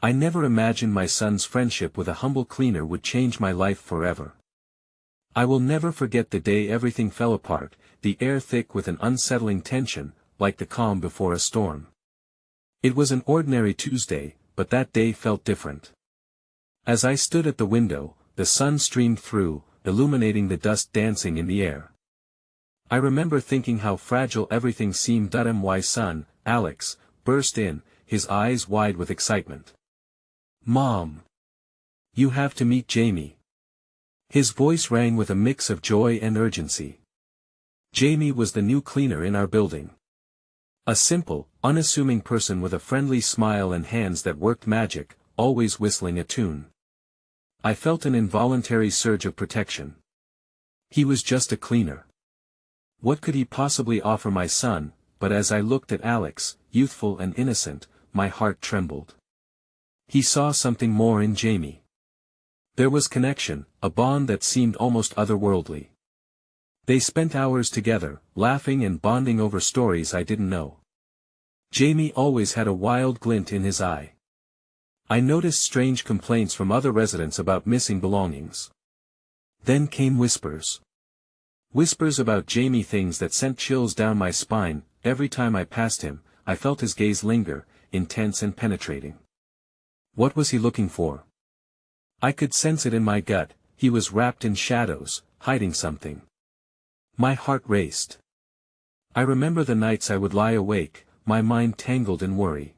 I never imagined my son's friendship with a humble cleaner would change my life forever. I will never forget the day everything fell apart, the air thick with an unsettling tension, like the calm before a storm. It was an ordinary Tuesday, but that day felt different. As I stood at the window, the sun streamed through, illuminating the dust dancing in the air. I remember thinking how fragile everything seemed. My son, Alex, burst in, his eyes wide with excitement. "Mom! You have to meet Jamie." His voice rang with a mix of joy and urgency. Jamie was the new cleaner in our building. A simple, unassuming person with a friendly smile and hands that worked magic, always whistling a tune. I felt an involuntary surge of protection. He was just a cleaner. What could he possibly offer my son? But as I looked at Alex, youthful and innocent, my heart trembled. He saw something more in Jamie. There was connection, a bond that seemed almost otherworldly. They spent hours together, laughing and bonding over stories I didn't know. Jamie always had a wild glint in his eye. I noticed strange complaints from other residents about missing belongings. Then came whispers. Whispers about Jamie, things that sent chills down my spine. Every time I passed him, I felt his gaze linger, intense and penetrating. What was he looking for? I could sense it in my gut. He was wrapped in shadows, hiding something. My heart raced. I remember the nights I would lie awake, my mind tangled in worry.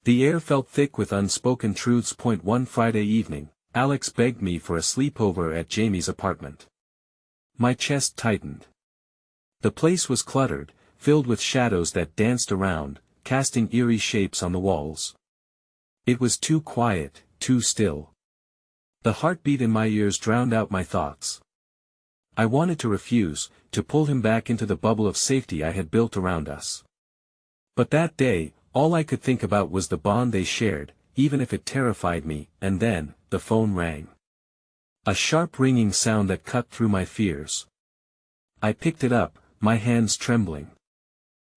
The air felt thick with unspoken truths. One Friday evening, Alex begged me for a sleepover at Jamie's apartment. My chest tightened. The place was cluttered, filled with shadows that danced around, casting eerie shapes on the walls. It was too quiet, too still. The heartbeat in my ears drowned out my thoughts. I wanted to refuse, to pull him back into the bubble of safety I had built around us. But that day, all I could think about was the bond they shared, even if it terrified me. And then, the phone rang. A sharp ringing sound that cut through my fears. I picked it up, my hands trembling.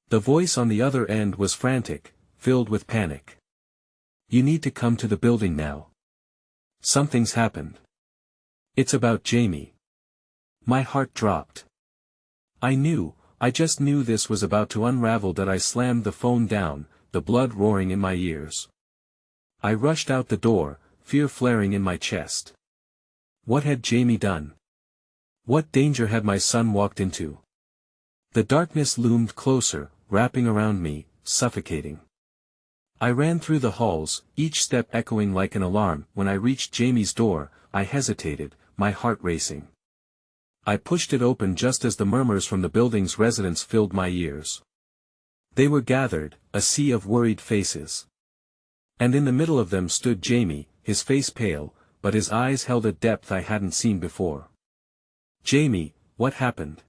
The voice on the other end was frantic, filled with panic. "You need to come to the building now. Something's happened. It's about Jamie." My heart dropped. I just knew this was about to unravel. That I slammed the phone down, the blood roaring in my ears. I rushed out the door, fear flaring in my chest. What had Jamie done? What danger had my son walked into? The darkness loomed closer, wrapping around me, suffocating. I ran through the halls, each step echoing like an alarm. When I reached Jamie's door, I hesitated, my heart racing. I pushed it open just as the murmurs from the building's residents filled my ears. They were gathered, a sea of worried faces. And in the middle of them stood Jamie, his face pale, but his eyes held a depth I hadn't seen before. "Jamie, what happened?"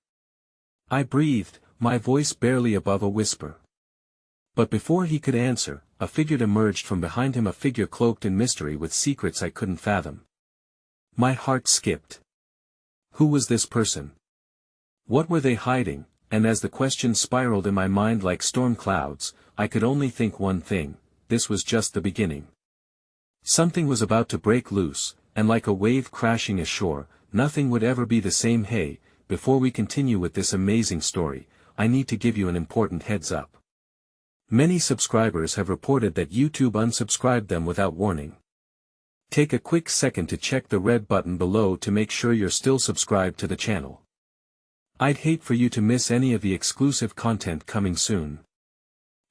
I breathed, my voice barely above a whisper. But before he could answer, a figure emerged from behind him, a figure cloaked in mystery with secrets I couldn't fathom. My heart skipped. Who was this person? What were they hiding? And as the questions spiraled in my mind like storm clouds, I could only think one thing: this was just the beginning. Something was about to break loose, and like a wave crashing ashore, nothing would ever be the same. Hey, before we continue with this amazing story, I need to give you an important heads up. Many subscribers have reported that YouTube unsubscribed them without warning. Take a quick second to check the red button below to make sure you're still subscribed to the channel. I'd hate for you to miss any of the exclusive content coming soon.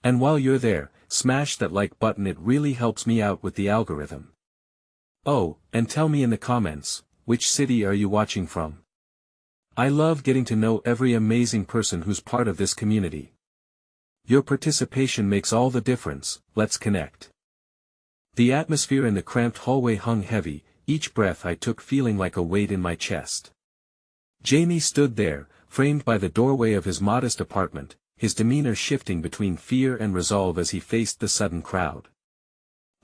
And while you're there, smash that like button, it really helps me out with the algorithm. Oh, and tell me in the comments, which city are you watching from? I love getting to know every amazing person who's part of this community. Your participation makes all the difference. Let's connect. The atmosphere in the cramped hallway hung heavy, each breath I took feeling like a weight in my chest. Jamie stood there, framed by the doorway of his modest apartment, his demeanor shifting between fear and resolve as he faced the sudden crowd.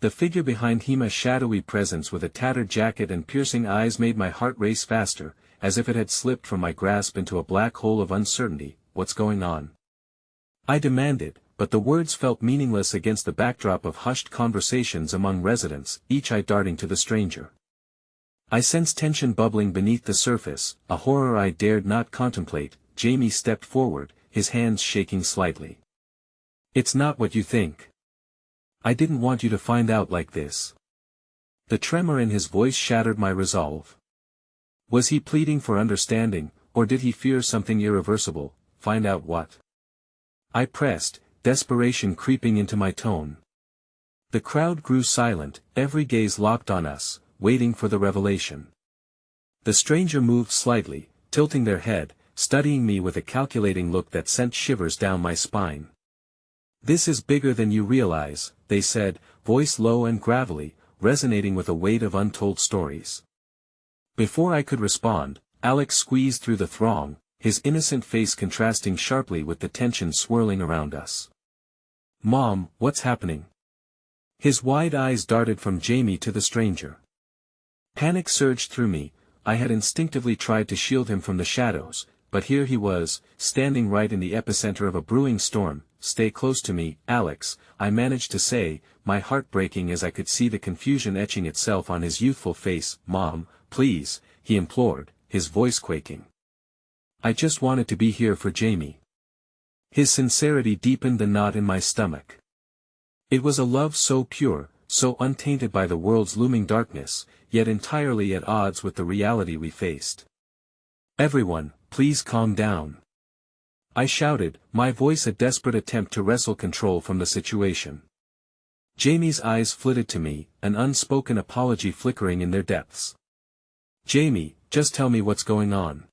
The figure behind him, a shadowy presence with a tattered jacket and piercing eyes, made my heart race faster, as if it had slipped from my grasp into a black hole of uncertainty. "What's going on?" I demanded, but the words felt meaningless against the backdrop of hushed conversations among residents, each eye darting to the stranger. I sensed tension bubbling beneath the surface, a horror I dared not contemplate. Jamie stepped forward, his hands shaking slightly. "It's not what you think. I didn't want you to find out like this." The tremor in his voice shattered my resolve. Was he pleading for understanding, or did he fear something irreversible? Find out what? I pressed, desperation creeping into my tone. The crowd grew silent, every gaze locked on us, waiting for the revelation. The stranger moved slightly, tilting their head, studying me with a calculating look that sent shivers down my spine. "This is bigger than you realize," they said, voice low and gravelly, resonating with a weight of untold stories. Before I could respond, Alex squeezed through the throng, his innocent face contrasting sharply with the tension swirling around us. "Mom, what's happening?" His wide eyes darted from Jamie to the stranger. Panic surged through me. I had instinctively tried to shield him from the shadows, but here he was, standing right in the epicenter of a brewing storm. "Stay close to me, Alex," I managed to say, my heart breaking as I could see the confusion etching itself on his youthful face. "Mom, please," he implored, his voice quaking. "I just wanted to be here for Jamie." His sincerity deepened the knot in my stomach. It was a love so pure, so untainted by the world's looming darkness, yet entirely at odds with the reality we faced. "Everyone, please calm down," I shouted, my voice a desperate attempt to wrestle control from the situation. Jamie's eyes flitted to me, an unspoken apology flickering in their depths. "Jamie, just tell me what's going on.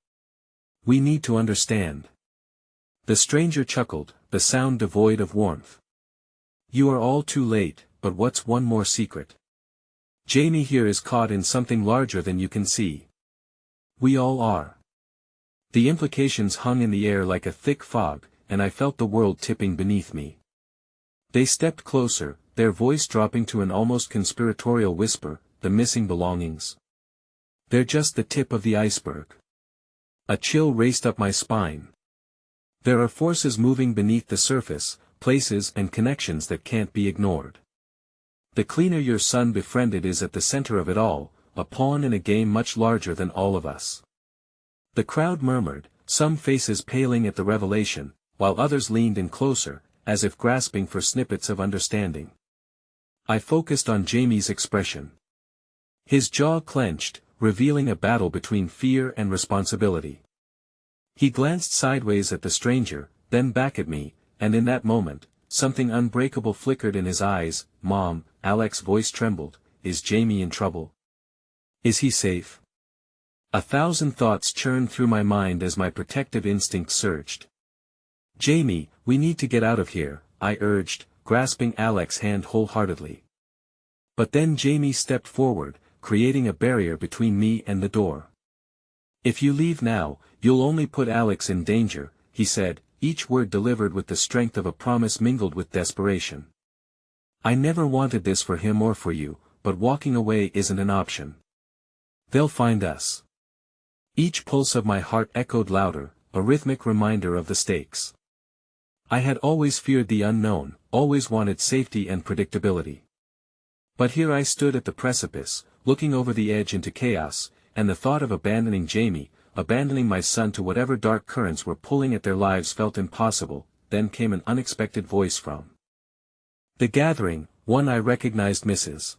We need to understand." The stranger chuckled, the sound devoid of warmth. "You are all too late, but what's one more secret? Jamie here is caught in something larger than you can see. We all are." The implications hung in the air like a thick fog, and I felt the world tipping beneath me. They stepped closer, their voice dropping to an almost conspiratorial whisper, "The missing belongings. They're just the tip of the iceberg." A chill raced up my spine. There are forces moving beneath the surface, places and connections that can't be ignored. The cleaner your son befriended is at the center of it all, a pawn in a game much larger than all of us. The crowd murmured, some faces paling at the revelation, while others leaned in closer, as if grasping for snippets of understanding. I focused on Jamie's expression. His jaw clenched, revealing a battle between fear and responsibility. He glanced sideways at the stranger, then back at me, and in that moment, something unbreakable flickered in his eyes. "Mom," Alex's voice trembled, "is Jamie in trouble? Is he safe?" 1,000 thoughts churned through my mind as my protective instinct surged. "Jamie, we need to get out of here," I urged, grasping Alex's hand wholeheartedly. But then Jamie stepped forward, creating a barrier between me and the door. "If you leave now, you'll only put Alex in danger," he said, each word delivered with the strength of a promise mingled with desperation. "I never wanted this for him or for you, but walking away isn't an option. They'll find us." Each pulse of my heart echoed louder, a rhythmic reminder of the stakes. I had always feared the unknown, always wanted safety and predictability. But here I stood at the precipice, looking over the edge into chaos, and the thought of abandoning Jamie, abandoning my son to whatever dark currents were pulling at their lives felt impossible. Then came an unexpected voice from the gathering, one I recognized, Mrs.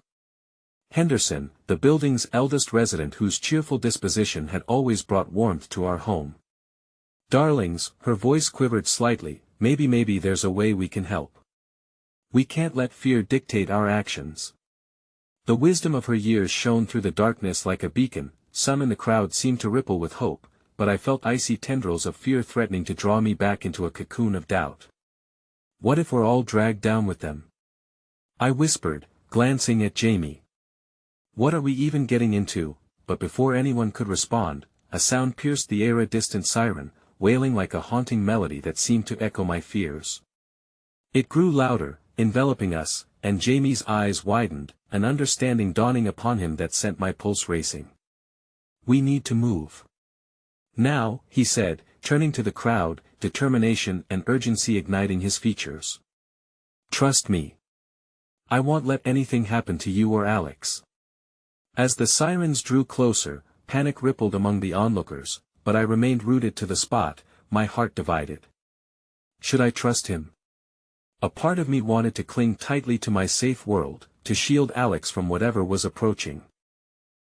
Henderson, the building's eldest resident whose cheerful disposition had always brought warmth to our home. "Darlings," her voice quivered slightly, maybe there's a way we can help. We can't let fear dictate our actions." The wisdom of her years shone through the darkness like a beacon. Some in the crowd seemed to ripple with hope, but I felt icy tendrils of fear threatening to draw me back into a cocoon of doubt. "What if we're all dragged down with them?" I whispered, glancing at Jamie. "What are we even getting into?" But before anyone could respond, a sound pierced the air, a distant siren, wailing like a haunting melody that seemed to echo my fears. It grew louder, enveloping us, and Jamie's eyes widened, an understanding dawning upon him that sent my pulse racing. "We need to move. Now," he said, turning to the crowd, determination and urgency igniting his features. Trust me. I won't let anything happen to you or Alex. As the sirens drew closer, panic rippled among the onlookers, but I remained rooted to the spot, my heart divided. Should I trust him? A part of me wanted to cling tightly to my safe world, to shield Alex from whatever was approaching.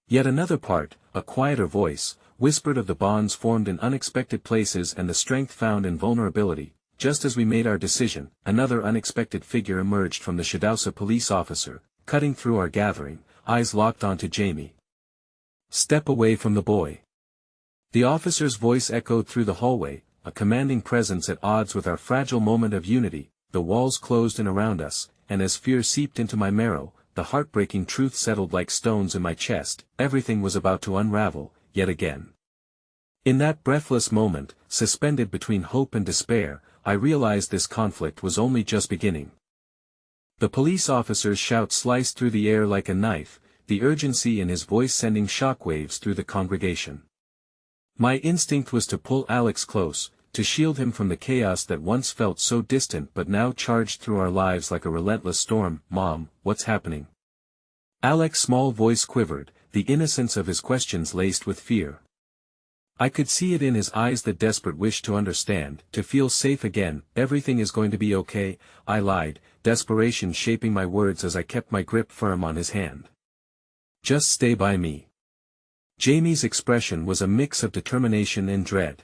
Yet another part, a quieter voice, whispered of the bonds formed in unexpected places and the strength found in vulnerability. Just as we made our decision, another unexpected figure emerged from the Shadowsa police officer, cutting through our gathering, eyes locked onto Jamie. Step away from the boy. The officer's voice echoed through the hallway, a commanding presence at odds with our fragile moment of unity. The walls closed in around us, and as fear seeped into my marrow, the heartbreaking truth settled like stones in my chest. Everything was about to unravel, yet again. In that breathless moment, suspended between hope and despair, I realized this conflict was only just beginning. The police officer's shout sliced through the air like a knife, the urgency in his voice sending shockwaves through the congregation. My instinct was to pull Alex close, to shield him from the chaos that once felt so distant but now charged through our lives like a relentless storm. Mom, what's happening? Alex's small voice quivered, the innocence of his questions laced with fear. I could see it in his eyes, the desperate wish to understand, to feel safe again. Everything is going to be okay, I lied, desperation shaping my words as I kept my grip firm on his hand. Just stay by me. Jamie's expression was a mix of determination and dread.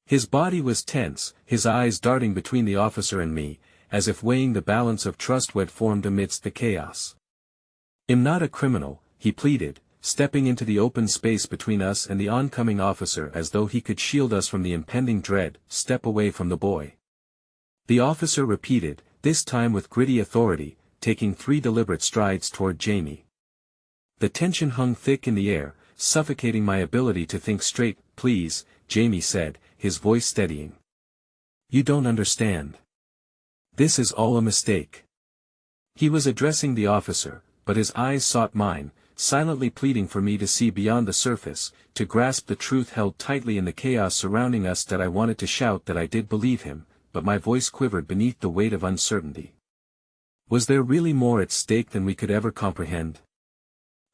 His body was tense, his eyes darting between the officer and me, as if weighing the balance of trust we'd formed amidst the chaos. I'm not a criminal, he pleaded, stepping into the open space between us and the oncoming officer as though he could shield us from the impending dread. Step away from the boy. The officer repeated, this time with gritty authority, taking 3 deliberate strides toward Jamie. The tension hung thick in the air, suffocating my ability to think straight. Please, Jamie said, his voice steadying. You don't understand. This is all a mistake. He was addressing the officer, but his eyes sought mine, silently pleading for me to see beyond the surface, to grasp the truth held tightly in the chaos surrounding us. That I wanted to shout that I did believe him, but my voice quivered beneath the weight of uncertainty. Was there really more at stake than we could ever comprehend?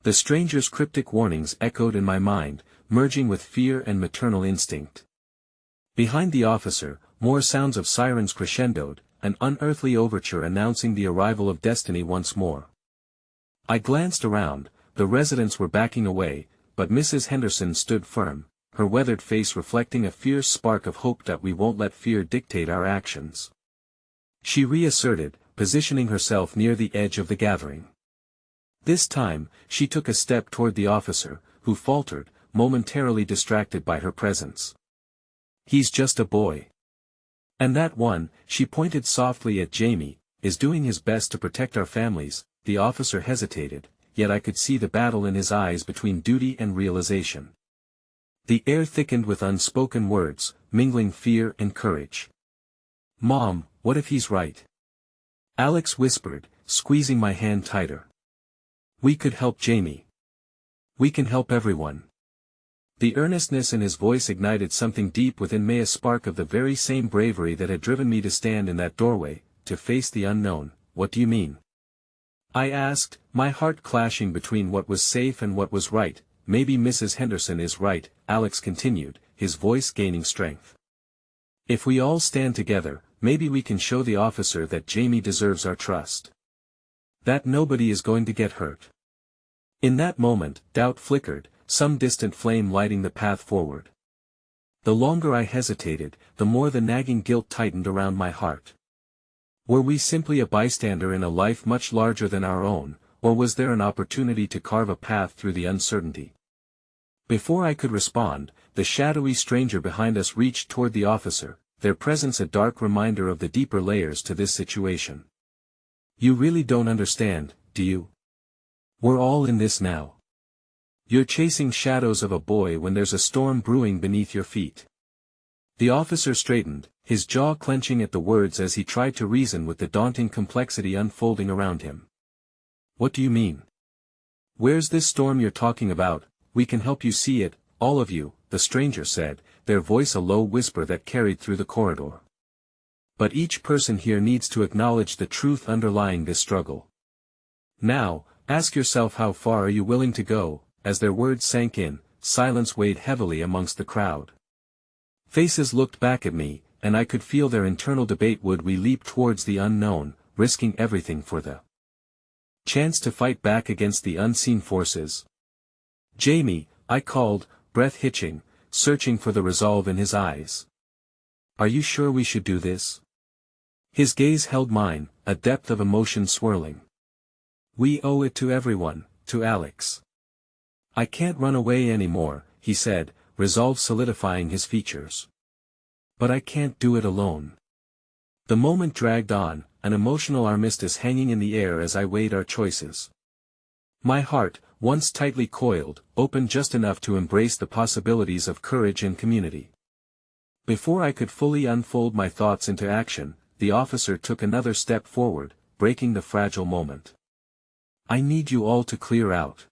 The stranger's cryptic warnings echoed in my mind, merging with fear and maternal instinct. Behind the officer, more sounds of sirens crescendoed, an unearthly overture announcing the arrival of destiny once more. I glanced around. The residents were backing away, but Mrs. Henderson stood firm, her weathered face reflecting a fierce spark of hope. That we won't let fear dictate our actions. She reasserted, positioning herself near the edge of the gathering. This time, she took a step toward the officer, who faltered, momentarily distracted by her presence. He's just a boy. And that one, she pointed softly at Jamie, is doing his best to protect our families. The officer hesitated, yet I could see the battle in his eyes between duty and realization. The air thickened with unspoken words, mingling fear and courage. Mom, what if he's right? Alex whispered, squeezing my hand tighter. We could help Jamie. We can help everyone. The earnestness in his voice ignited something deep within me, a spark of the very same bravery that had driven me to stand in that doorway, to face the unknown. What do you mean? I asked, my heart clashing between what was safe and what was right. Maybe Mrs. Henderson is right, Alex continued, his voice gaining strength. If we all stand together, maybe we can show the officer that Jamie deserves our trust. That nobody is going to get hurt. In that moment, doubt flickered, some distant flame lighting the path forward. The longer I hesitated, the more the nagging guilt tightened around my heart. Were we simply a bystander in a life much larger than our own, or was there an opportunity to carve a path through the uncertainty? Before I could respond, the shadowy stranger behind us reached toward the officer, their presence a dark reminder of the deeper layers to this situation. You really don't understand, do you? We're all in this now. You're chasing shadows of a boy when there's a storm brewing beneath your feet. The officer straightened, his jaw clenching at the words as he tried to reason with the daunting complexity unfolding around him. What do you mean? Where's this storm you're talking about? We can help you see it, all of you, the stranger said, their voice a low whisper that carried through the corridor. But each person here needs to acknowledge the truth underlying this struggle. Now, ask yourself, how far are you willing to go? As their words sank in, silence weighed heavily amongst the crowd. Faces looked back at me, and I could feel their internal debate: would we leap towards the unknown, risking everything for the chance to fight back against the unseen forces? "Jamie," I called, breath hitching, searching for the resolve in his eyes. "Are you sure we should do this?" His gaze held mine, a depth of emotion swirling. "We owe it to everyone, to Alex. I can't run away anymore," he said, resolve solidifying his features. "But I can't do it alone." The moment dragged on, an emotional armistice hanging in the air as I weighed our choices. My heart, once tightly coiled, opened just enough to embrace the possibilities of courage and community. Before I could fully unfold my thoughts into action, the officer took another step forward, breaking the fragile moment. "I need you all to clear out.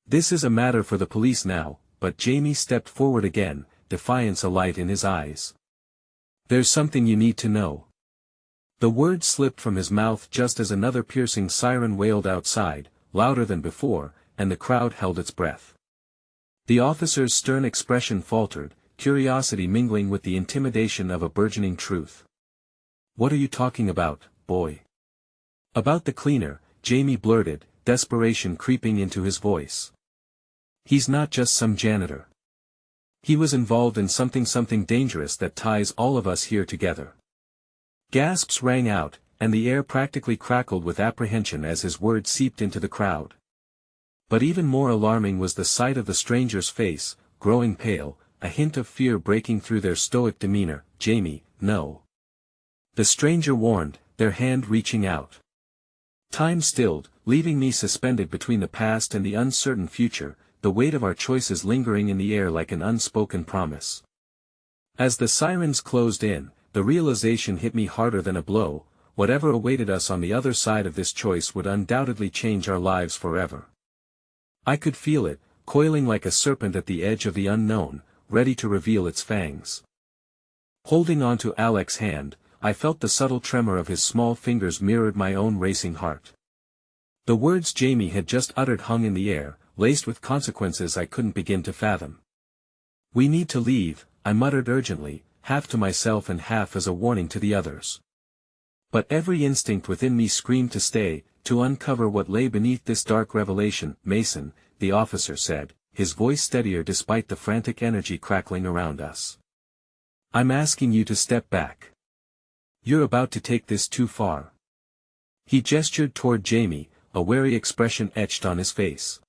This is a matter for the police now." But Jamie stepped forward again, defiance alight in his eyes. "There's something you need to know." The words slipped from his mouth just as another piercing siren wailed outside, louder than before, and the crowd held its breath. The officer's stern expression faltered, curiosity mingling with the intimidation of a burgeoning truth. "What are you talking about, boy?" "About the cleaner," Jamie blurted, desperation creeping into his voice. "He's not just some janitor. He was involved in something dangerous that ties all of us here together." Gasps rang out, and the air practically crackled with apprehension as his words seeped into the crowd. But even more alarming was the sight of the stranger's face, growing pale, a hint of fear breaking through their stoic demeanor. "Jamie, no." The stranger warned, their hand reaching out. Time stilled, leaving me suspended between the past and the uncertain future, the weight of our choices lingering in the air like an unspoken promise. As the sirens closed in, the realization hit me harder than a blow: whatever awaited us on the other side of this choice would undoubtedly change our lives forever. I could feel it, coiling like a serpent at the edge of the unknown, ready to reveal its fangs. Holding on to Alex's hand, I felt the subtle tremor of his small fingers mirrored my own racing heart. The words Jamie had just uttered hung in the air, laced with consequences I couldn't begin to fathom. "We need to leave," I muttered urgently, half to myself and half as a warning to the others. But every instinct within me screamed to stay, to uncover what lay beneath this dark revelation. "Mason," the officer said, his voice steadier despite the frantic energy crackling around us. "I'm asking you to step back. You're about to take this too far." He gestured toward Jamie, a wary expression etched on his face.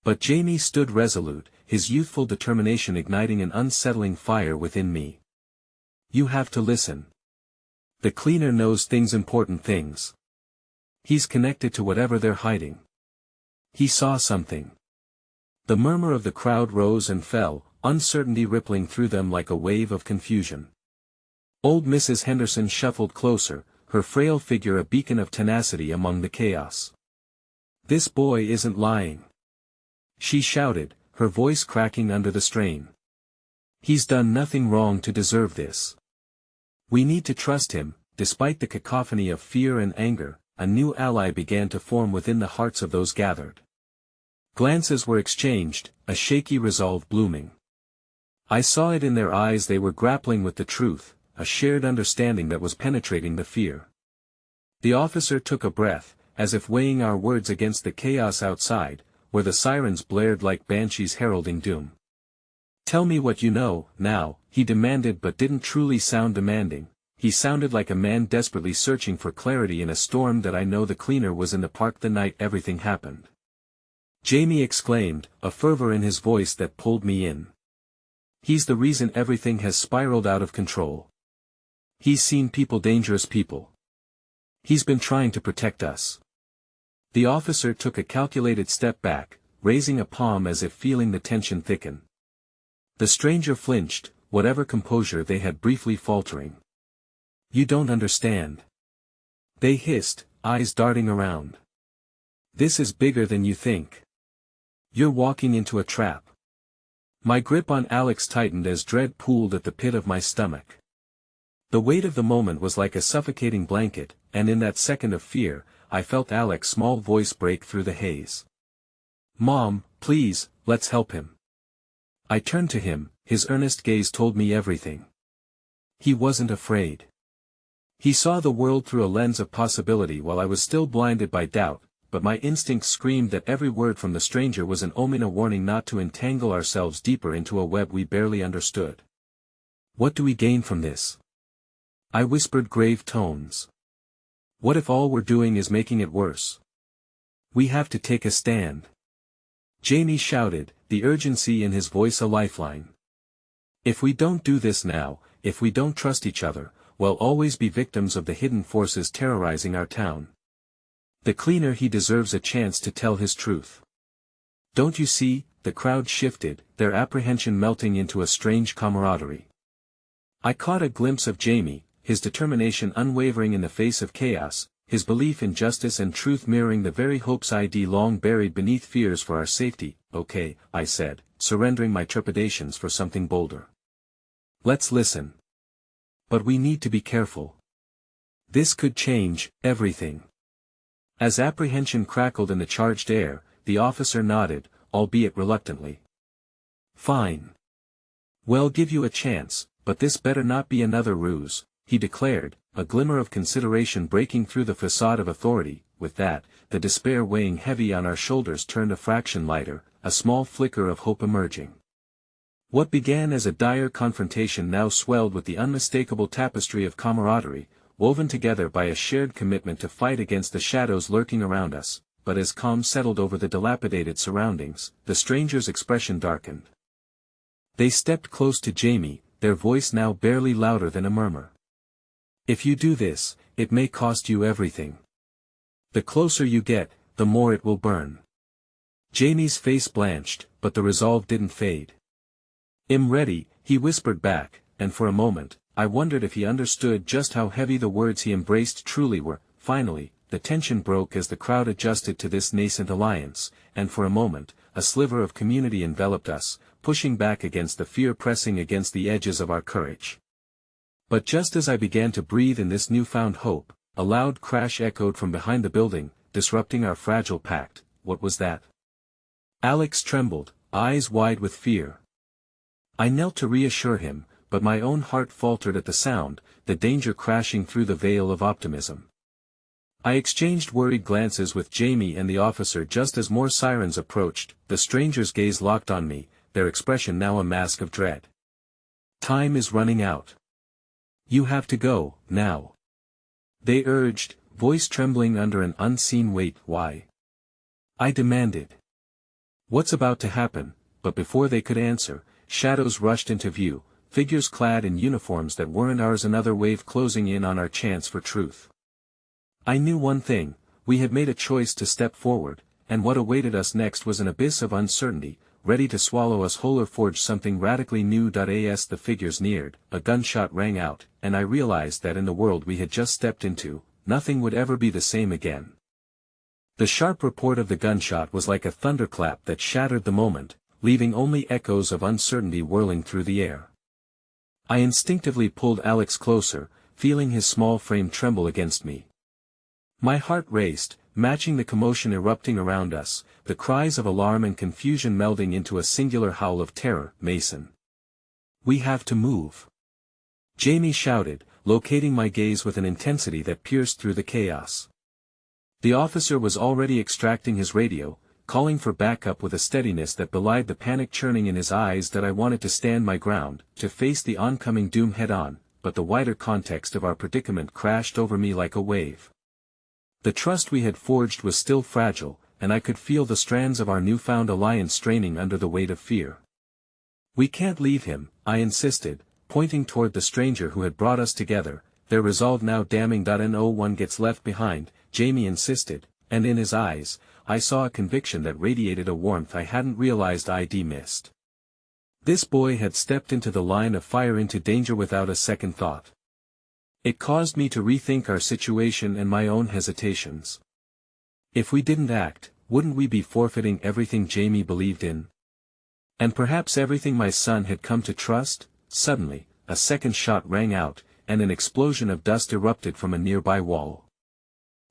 But Jamie stood resolute, his youthful determination igniting an unsettling fire within me. "You have to listen. The cleaner knows important things. He's connected to whatever they're hiding. He saw something." The murmur of the crowd rose and fell, uncertainty rippling through them like a wave of confusion. Old Mrs. Henderson shuffled closer, her frail figure a beacon of tenacity among the chaos. "This boy isn't lying," she shouted, her voice cracking under the strain. "He's done nothing wrong to deserve this. We need to trust him." Despite the cacophony of fear and anger, a new ally began to form within the hearts of those gathered. Glances were exchanged, a shaky resolve blooming. I saw it in their eyes: they were grappling with the truth, a shared understanding that was penetrating the fear. The officer took a breath, as if weighing our words against the chaos outside, where the sirens blared like banshees heralding doom. "Tell me what you know, now," he demanded, but didn't truly sound demanding. He sounded like a man desperately searching for clarity in a storm. "That I know the cleaner was in the park the night everything happened," Jamie exclaimed, a fervor in his voice that pulled me in. "He's the reason everything has spiraled out of control. He's seen people, dangerous people. He's been trying to protect us." The officer took a calculated step back, raising a palm as if feeling the tension thicken. The stranger flinched, whatever composure they had briefly faltering. "You don't understand," they hissed, eyes darting around. "This is bigger than you think. You're walking into a trap." My grip on Alex tightened as dread pooled at the pit of my stomach. The weight of the moment was like a suffocating blanket, and in that second of fear, I felt Alex's small voice break through the haze. "Mom, please, let's help him." I turned to him, his earnest gaze told me everything. He wasn't afraid. He saw the world through a lens of possibility while I was still blinded by doubt, but my instincts screamed that every word from the stranger was an omen, a warning not to entangle ourselves deeper into a web we barely understood. "What do we gain from this?" I whispered, grave tones. "What if all we're doing is making it worse? We have to take a stand." Jamie shouted, the urgency in his voice a lifeline. "If we don't do this now, if we don't trust each other, we'll always be victims of the hidden forces terrorizing our town. The cleaner he deserves a chance to tell his truth." "Don't you see?" The crowd shifted, their apprehension melting into a strange camaraderie. I caught a glimpse of Jamie, his determination unwavering in the face of chaos, his belief in justice and truth mirroring the very hopes I'd long buried beneath fears for our safety. "Okay," I said, surrendering my trepidations for something bolder. "Let's listen. But we need to be careful. This could change everything." As apprehension crackled in the charged air, the officer nodded, albeit reluctantly. "Fine. We'll give you a chance, but this better not be another ruse," he declared, a glimmer of consideration breaking through the facade of authority. With that, the despair weighing heavy on our shoulders turned a fraction lighter, a small flicker of hope emerging. What began as a dire confrontation now swelled with the unmistakable tapestry of camaraderie, woven together by a shared commitment to fight against the shadows lurking around us. But as calm settled over the dilapidated surroundings, the stranger's expression darkened. They stepped close to Jamie, their voice now barely louder than a murmur. "If you do this, it may cost you everything. The closer you get, the more it will burn." Jamie's face blanched, but the resolve didn't fade. "I'm ready," he whispered back, and for a moment, I wondered if he understood just how heavy the words he embraced truly were. Finally, the tension broke as the crowd adjusted to this nascent alliance, and for a moment, a sliver of community enveloped us, pushing back against the fear pressing against the edges of our courage. But just as I began to breathe in this newfound hope, a loud crash echoed from behind the building, disrupting our fragile pact. What was that? Alex trembled, eyes wide with fear. I knelt to reassure him, but my own heart faltered at the sound, the danger crashing through the veil of optimism. I exchanged worried glances with Jamie and the officer just as more sirens approached. The stranger's gaze locked on me, their expression now a mask of dread. "Time is running out. You have to go, now," they urged, voice trembling under an unseen weight. "Why?" I demanded. "What's about to happen?" But before they could answer, shadows rushed into view, figures clad in uniforms that weren't ours, another wave closing in on our chance for truth. I knew one thing, we had made a choice to step forward, and what awaited us next was an abyss of uncertainty, ready to swallow us whole or forge something radically new. As the figures neared, a gunshot rang out, and I realized that in the world we had just stepped into, nothing would ever be the same again. The sharp report of the gunshot was like a thunderclap that shattered the moment, leaving only echoes of uncertainty whirling through the air. I instinctively pulled Alex closer, feeling his small frame tremble against me. My heart raced, matching the commotion erupting around us, the cries of alarm and confusion melding into a singular howl of terror. "Mason. We have to move," Jamie shouted, locating my gaze with an intensity that pierced through the chaos. The officer was already extracting his radio, calling for backup with a steadiness that belied the panic churning in his eyes. That I wanted to stand my ground, to face the oncoming doom head-on, but the wider context of our predicament crashed over me like a wave. The trust we had forged was still fragile, and I could feel the strands of our newfound alliance straining under the weight of fear. "We can't leave him," I insisted, pointing toward the stranger who had brought us together, their resolve now damning. "No one gets left behind," Jamie insisted, and in his eyes, I saw a conviction that radiated a warmth I hadn't realized I'd missed. This boy had stepped into the line of fire, into danger without a second thought. It caused me to rethink our situation and my own hesitations. If we didn't act, wouldn't we be forfeiting everything Jamie believed in? And perhaps everything my son had come to trust? Suddenly, a second shot rang out, and an explosion of dust erupted from a nearby wall.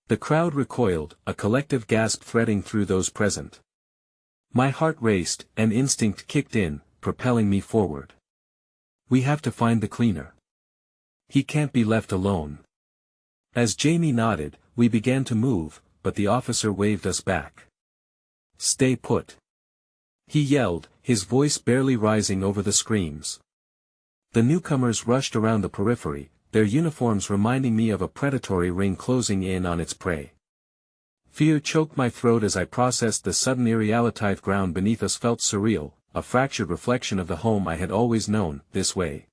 The crowd recoiled, a collective gasp threading through those present. My heart raced, and instinct kicked in, propelling me forward. We have to find the cleaner. He can't be left alone. As Jamie nodded, we began to move, but the officer waved us back. Stay put. He yelled, his voice barely rising over the screams. The newcomers rushed around the periphery, their uniforms reminding me of a predatory ring closing in on its prey. Fear choked my throat as I processed the sudden irreality. Ground beneath us felt surreal, a fractured reflection of the home I had always known, this way.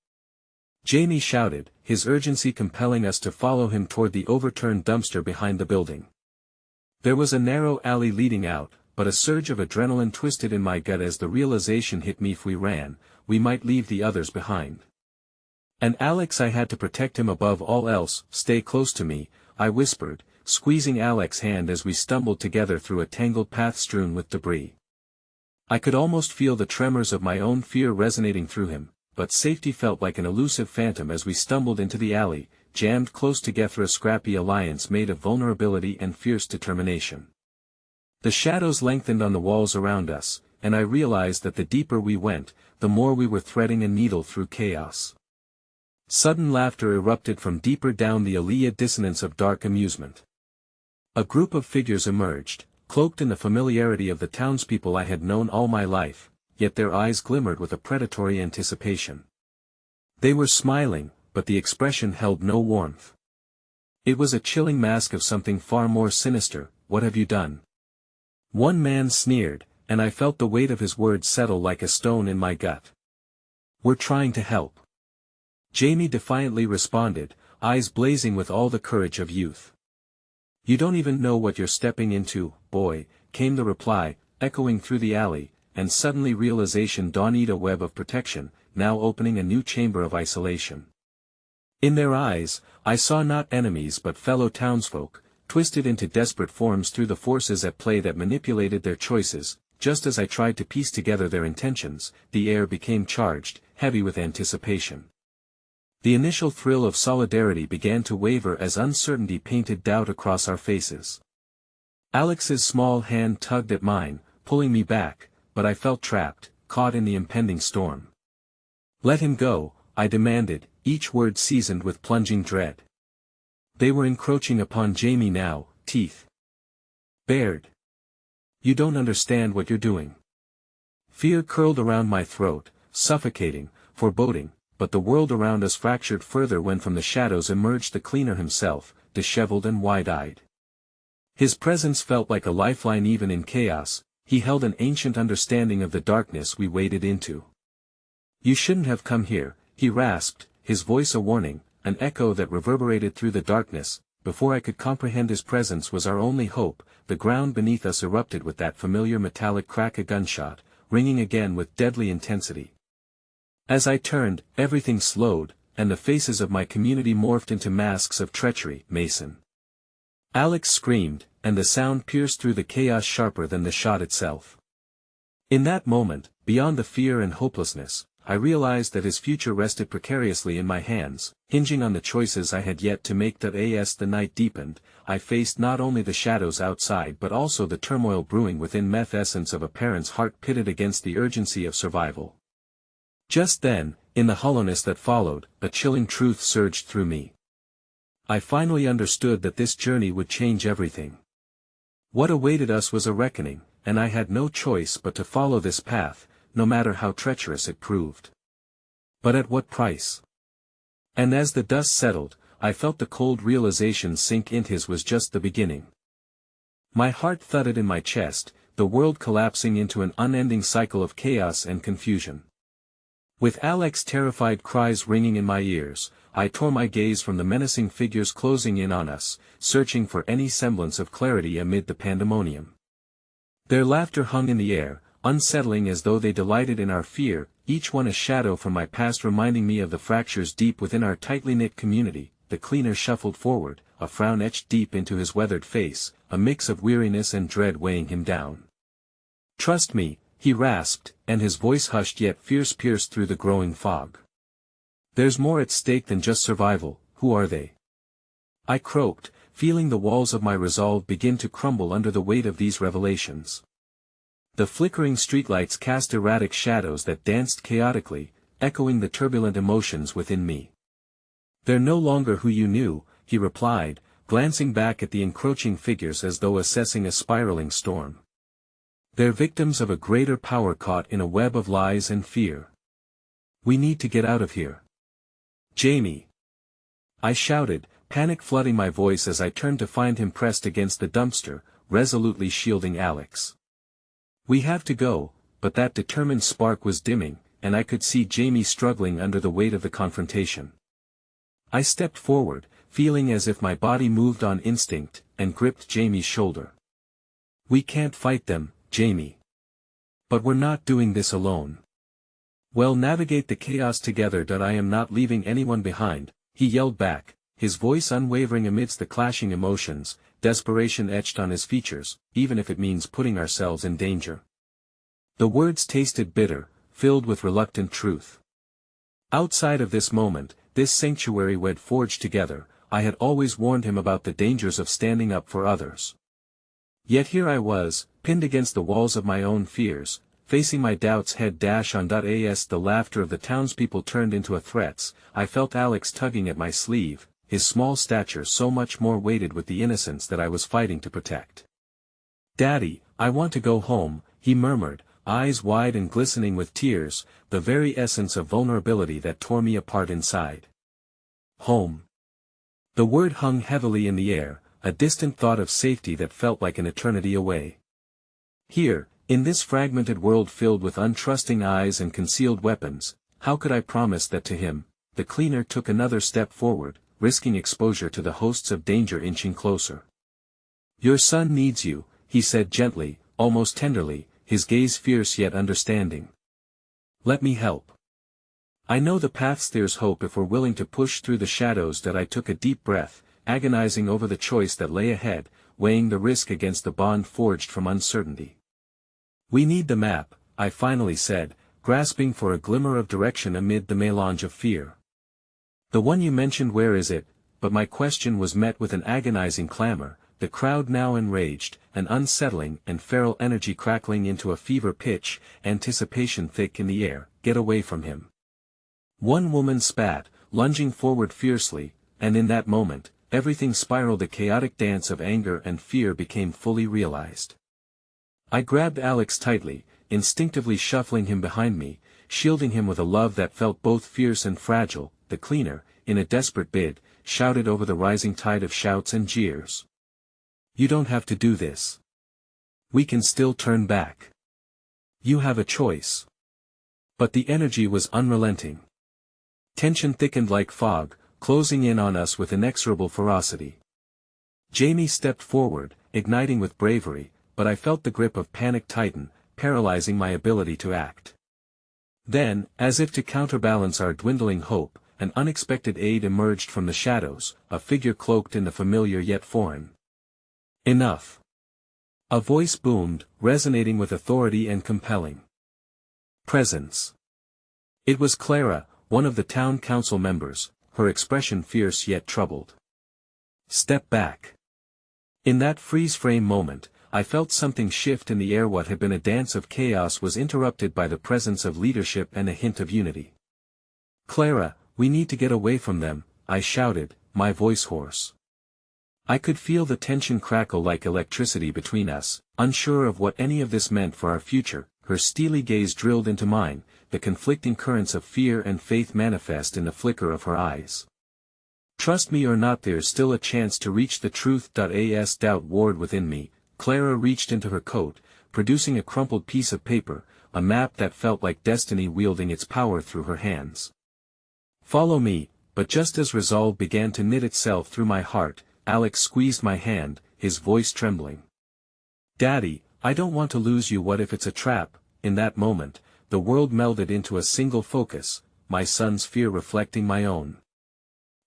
Jamie shouted, his urgency compelling us to follow him toward the overturned dumpster behind the building. There was a narrow alley leading out, but a surge of adrenaline twisted in my gut as the realization hit me: if we ran, we might leave the others behind. And Alex, I had to protect him above all else. Stay close to me, I whispered, squeezing Alex's hand as we stumbled together through a tangled path strewn with debris. I could almost feel the tremors of my own fear resonating through him, but safety felt like an elusive phantom as we stumbled into the alley, jammed close together, a scrappy alliance made of vulnerability and fierce determination. The shadows lengthened on the walls around us, and I realized that the deeper we went, the more we were threading a needle through chaos. Sudden laughter erupted from deeper down the alley, dissonance of dark amusement. A group of figures emerged, cloaked in the familiarity of the townspeople I had known all my life, yet their eyes glimmered with a predatory anticipation. They were smiling, but the expression held no warmth. It was a chilling mask of something far more sinister. What have you done? One man sneered, and I felt the weight of his words settle like a stone in my gut. We're trying to help. Jamie defiantly responded, eyes blazing with all the courage of youth. You don't even know what you're stepping into, boy, came the reply, echoing through the alley, and suddenly realization dawned: a web of protection, now opening a new chamber of isolation. In their eyes, I saw not enemies but fellow townsfolk, twisted into desperate forms through the forces at play that manipulated their choices. Just as I tried to piece together their intentions, the air became charged, heavy with anticipation. The initial thrill of solidarity began to waver as uncertainty painted doubt across our faces. Alex's small hand tugged at mine, pulling me back, but I felt trapped, caught in the impending storm. Let him go, I demanded, each word seasoned with plunging dread. They were encroaching upon Jamie now, teeth bared. You don't understand what you're doing. Fear curled around my throat, suffocating, foreboding, but the world around us fractured further when from the shadows emerged the cleaner himself, disheveled and wide-eyed. His presence felt like a lifeline even in chaos. He held an ancient understanding of the darkness we waded into. You shouldn't have come here, he rasped, his voice a warning, an echo that reverberated through the darkness. Before I could comprehend his presence was our only hope. The ground beneath us erupted with that familiar metallic crack, a gunshot, ringing again with deadly intensity. As I turned, everything slowed, and the faces of my community morphed into masks of treachery. Mason. Alex screamed, and the sound pierced through the chaos sharper than the shot itself. In that moment, beyond the fear and hopelessness, I realized that his future rested precariously in my hands, hinging on the choices I had yet to make. As the night deepened, I faced not only the shadows outside but also the turmoil brewing within. Essence of a parent's heart pitted against the urgency of survival. Just then, in the hollowness that followed, a chilling truth surged through me. I finally understood that this journey would change everything. What awaited us was a reckoning, and I had no choice but to follow this path, no matter how treacherous it proved. But at what price? And as the dust settled, I felt the cold realization sink in: his was just the beginning. My heart thudded in my chest, the world collapsing into an unending cycle of chaos and confusion. With Alex's terrified cries ringing in my ears, I tore my gaze from the menacing figures closing in on us, searching for any semblance of clarity amid the pandemonium. Their laughter hung in the air, unsettling as though they delighted in our fear, each one a shadow from my past reminding me of the fractures deep within our tightly knit community. The cleaner shuffled forward, a frown etched deep into his weathered face, a mix of weariness and dread weighing him down. Trust me, he rasped, and his voice hushed yet fierce pierced through the growing fog. There's more at stake than just survival. Who are they? I croaked, feeling the walls of my resolve begin to crumble under the weight of these revelations. The flickering streetlights cast erratic shadows that danced chaotically, echoing the turbulent emotions within me. They're no longer who you knew, he replied, glancing back at the encroaching figures as though assessing a spiraling storm. They're victims of a greater power caught in a web of lies and fear. We need to get out of here. Jamie! I shouted, panic flooding my voice as I turned to find him pressed against the dumpster, resolutely shielding Alex. We have to go, but that determined spark was dimming, and I could see Jamie struggling under the weight of the confrontation. I stepped forward, feeling as if my body moved on instinct, and gripped Jamie's shoulder. We can't fight them, Jamie. But we're not doing this alone. We'll navigate the chaos together. I am not leaving anyone behind, he yelled back, his voice unwavering amidst the clashing emotions, desperation etched on his features, even if it means putting ourselves in danger. The words tasted bitter, filled with reluctant truth. Outside of this moment, this sanctuary we'd forged together, I had always warned him about the dangers of standing up for others. Yet here I was, pinned against the walls of my own fears, facing my doubts head-on. As the laughter of the townspeople turned into a threats, I felt Alex tugging at my sleeve, his small stature so much more weighted with the innocence that I was fighting to protect. Daddy, I want to go home, he murmured, eyes wide and glistening with tears, the very essence of vulnerability that tore me apart inside. Home. The word hung heavily in the air, a distant thought of safety that felt like an eternity away. Here, in this fragmented world filled with untrusting eyes and concealed weapons, how could I promise that to him? The cleaner took another step forward, risking exposure to the hosts of danger inching closer. Your son needs you, he said gently, almost tenderly, his gaze fierce yet understanding. Let me help. I know the paths. There's hope if we're willing to push through the shadows. I took a deep breath, agonizing over the choice that lay ahead, weighing the risk against the bond forged from uncertainty. We need the map, I finally said, grasping for a glimmer of direction amid the melange of fear. The one you mentioned, where is it? But my question was met with an agonizing clamor, the crowd now enraged, an unsettling and feral energy crackling into a fever pitch, anticipation thick in the air. Get away from him. One woman spat, lunging forward fiercely, and in that moment, everything spiraled. A chaotic dance of anger and fear became fully realized. I grabbed Alex tightly, instinctively shuffling him behind me, shielding him with a love that felt both fierce and fragile. The cleaner, in a desperate bid, shouted over the rising tide of shouts and jeers. You don't have to do this. We can still turn back. You have a choice. But the energy was unrelenting. Tension thickened like fog, closing in on us with inexorable ferocity. Jamie stepped forward, igniting with bravery, but I felt the grip of panic tighten, paralyzing my ability to act. Then, as if to counterbalance our dwindling hope, an unexpected aid emerged from the shadows, a figure cloaked in the familiar yet foreign. Enough. A voice boomed, resonating with authority and compelling presence. It was Clara, one of the town council members, her expression fierce yet troubled. Step back. In that freeze-frame moment, I felt something shift in the air. What had been a dance of chaos was interrupted by the presence of leadership and a hint of unity. Clara, we need to get away from them, I shouted, my voice hoarse. I could feel the tension crackle like electricity between us, unsure of what any of this meant for our future. Her steely gaze drilled into mine, the conflicting currents of fear and faith manifest in the flicker of her eyes. Trust me or not, there's still a chance to reach the truth. As doubt warred within me, Clara reached into her coat, producing a crumpled piece of paper, a map that felt like destiny wielding its power through her hands. Follow me. But just as resolve began to knit itself through my heart, Alex squeezed my hand, his voice trembling. Daddy, I don't want to lose you. What if it's a trap? In that moment, the world melded into a single focus, my son's fear reflecting my own.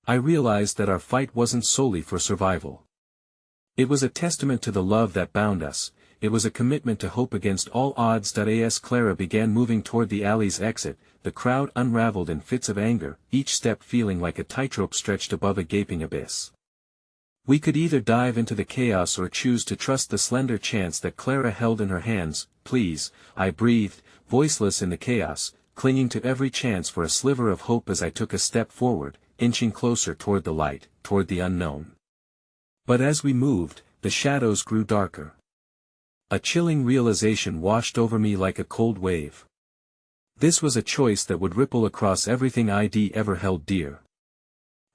I realized that our fight wasn't solely for survival. It was a testament to the love that bound us. it was a commitment to hope against all odds. As Clara began moving toward the alley's exit, the crowd unraveled in fits of anger, each step feeling like a tightrope stretched above a gaping abyss. We could either dive into the chaos or choose to trust the slender chance that Clara held in her hands. Please, I breathed, voiceless in the chaos, clinging to every chance for a sliver of hope as I took a step forward, inching closer toward the light, toward the unknown. But as we moved, the shadows grew darker. A chilling realization washed over me like a cold wave. This was a choice that would ripple across everything I'd ever held dear.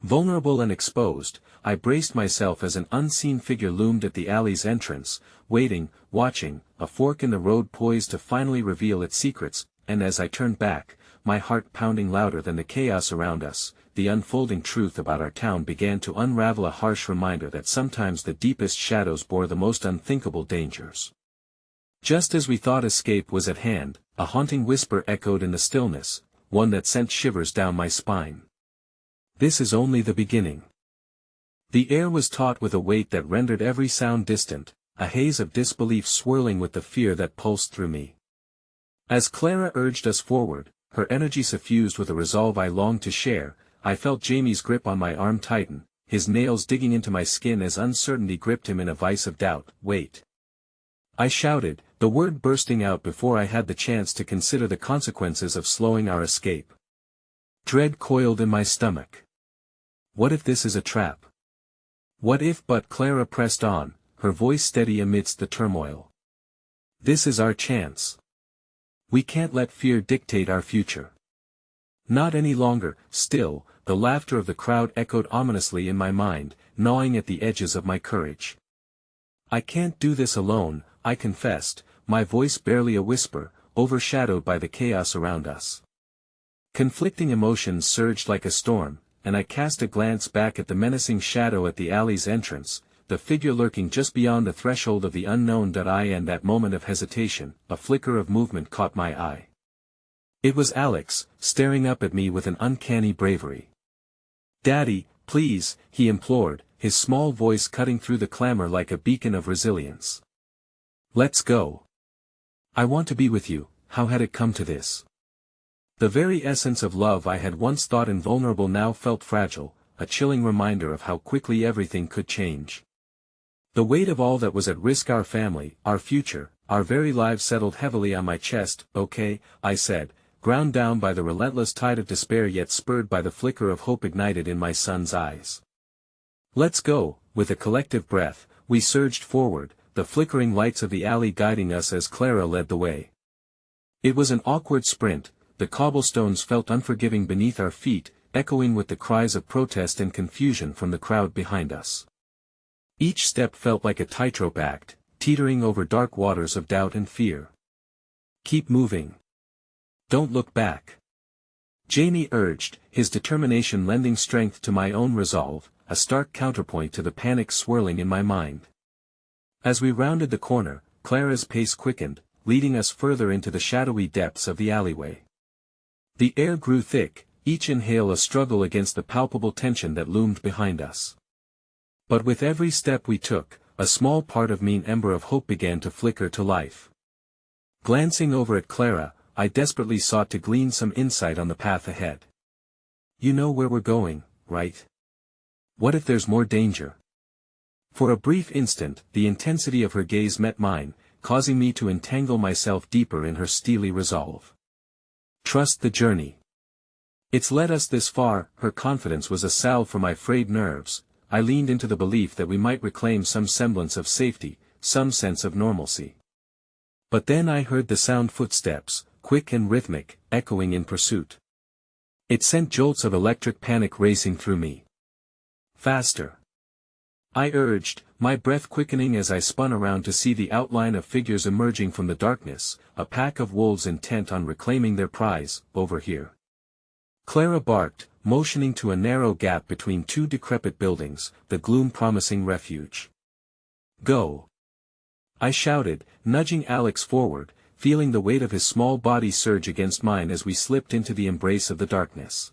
Vulnerable and exposed, I braced myself as an unseen figure loomed at the alley's entrance, waiting, watching, a fork in the road poised to finally reveal its secrets, and as I turned back, my heart pounding louder than the chaos around us, the unfolding truth about our town began to unravel, a harsh reminder that sometimes the deepest shadows bore the most unthinkable dangers. Just as we thought escape was at hand, a haunting whisper echoed in the stillness, one that sent shivers down my spine. This is only the beginning. The air was taut with a weight that rendered every sound distant, a haze of disbelief swirling with the fear that pulsed through me. As Clara urged us forward, her energy suffused with a resolve I longed to share, I felt Jamie's grip on my arm tighten, his nails digging into my skin as uncertainty gripped him in a vice of doubt. Wait. I shouted, the word bursting out before I had the chance to consider the consequences of slowing our escape. Dread coiled in my stomach. What if this is a trap? What if? But Clara pressed on, her voice steady amidst the turmoil. This is our chance. We can't let fear dictate our future. Not any longer. Still, the laughter of the crowd echoed ominously in my mind, gnawing at the edges of my courage. I can't do this alone, I confessed, my voice barely a whisper, overshadowed by the chaos around us. Conflicting emotions surged like a storm, and I cast a glance back at the menacing shadow at the alley's entrance, the figure lurking just beyond the threshold of the unknown. In that moment of hesitation, a flicker of movement caught my eye. It was Alex, staring up at me with an uncanny bravery. Daddy, please, he implored, his small voice cutting through the clamor like a beacon of resilience. Let's go. I want to be with you. How had it come to this? The very essence of love I had once thought invulnerable now felt fragile, a chilling reminder of how quickly everything could change. The weight of all that was at risk, our family, our future, our very lives, settled heavily on my chest. Okay, I said, ground down by the relentless tide of despair yet spurred by the flicker of hope ignited in my son's eyes. Let's go. With a collective breath, we surged forward, the flickering lights of the alley guiding us as Clara led the way. It was an awkward sprint. The cobblestones felt unforgiving beneath our feet, echoing with the cries of protest and confusion from the crowd behind us. Each step felt like a tightrope act, teetering over dark waters of doubt and fear. Keep moving. Don't look back. Jamie urged, his determination lending strength to my own resolve, a stark counterpoint to the panic swirling in my mind. As we rounded the corner, Clara's pace quickened, leading us further into the shadowy depths of the alleyway. The air grew thick, each inhale a struggle against the palpable tension that loomed behind us. But with every step we took, a small part of me, an ember of hope, began to flicker to life. Glancing over at Clara, I desperately sought to glean some insight on the path ahead. You know where we're going, right? What if there's more danger? For a brief instant, the intensity of her gaze met mine, causing me to entangle myself deeper in her steely resolve. Trust the journey. It's led us this far. Her confidence was a salve for my frayed nerves. I leaned into the belief that we might reclaim some semblance of safety, some sense of normalcy. But then I heard the sound footsteps, quick and rhythmic, echoing in pursuit. It sent jolts of electric panic racing through me. Faster. I urged, my breath quickening as I spun around to see the outline of figures emerging from the darkness, a pack of wolves intent on reclaiming their prize. Overhear. Clara barked, motioning to a narrow gap between two decrepit buildings, the gloom promising refuge. Go. I shouted, nudging Alex forward, feeling the weight of his small body surge against mine as we slipped into the embrace of the darkness.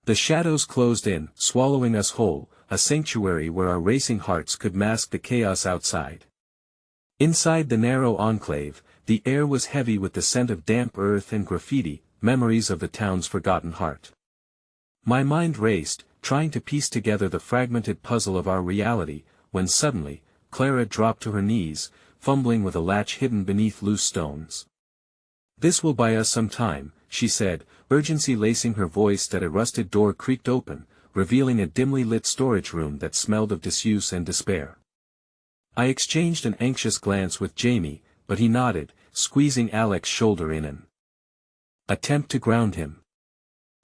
The shadows closed in, swallowing us whole, a sanctuary where our racing hearts could mask the chaos outside. Inside the narrow enclave, the air was heavy with the scent of damp earth and graffiti, memories of the town's forgotten heart. My mind raced, trying to piece together the fragmented puzzle of our reality, when suddenly, Clara dropped to her knees, fumbling with a latch hidden beneath loose stones. "This will buy us some time," she said, urgency lacing her voice. That a rusted door creaked open, revealing a dimly lit storage room that smelled of disuse and despair. I exchanged an anxious glance with Jamie, but he nodded, squeezing Alex's shoulder in an attempt to ground him.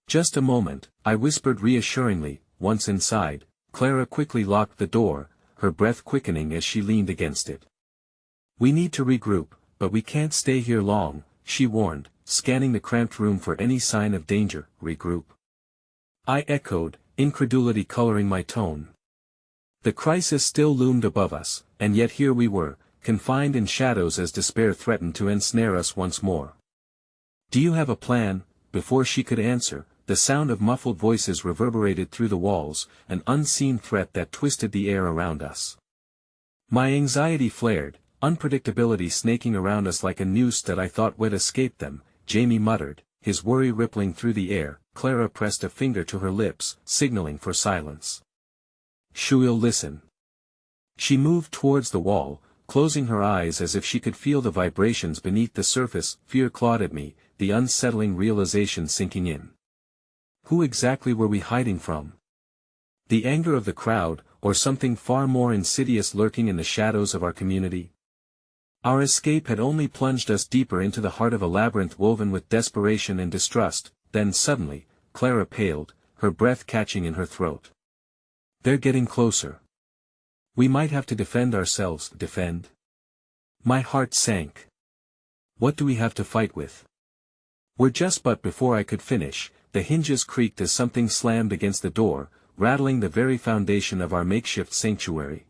"Just a moment," I whispered reassuringly. Once inside, Clara quickly locked the door, her breath quickening as she leaned against it. "We need to regroup, but we can't stay here long," she warned, scanning the cramped room for any sign of danger. "Regroup?" I echoed, incredulity coloring my tone. The crisis still loomed above us, and yet here we were, confined in shadows as despair threatened to ensnare us once more. "Do you have a plan?" Before she could answer, the sound of muffled voices reverberated through the walls, an unseen threat that twisted the air around us. My anxiety flared, unpredictability snaking around us like a noose that I thought would escape them. Jamie muttered, his worry rippling through the air. Clara pressed a finger to her lips, signaling for silence. "She'll listen." She moved towards the wall, closing her eyes as if she could feel the vibrations beneath the surface. Fear clawed at me, the unsettling realization sinking in. Who exactly were we hiding from? The anger of the crowd, or something far more insidious lurking in the shadows of our community? Our escape had only plunged us deeper into the heart of a labyrinth woven with desperation and distrust. Then suddenly, Clara paled, her breath catching in her throat. "They're getting closer. We might have to defend ourselves." "Defend?" My heart sank. "What do we have to fight with?" "We're just..." But before I could finish, the hinges creaked as something slammed against the door, rattling the very foundation of our makeshift sanctuary.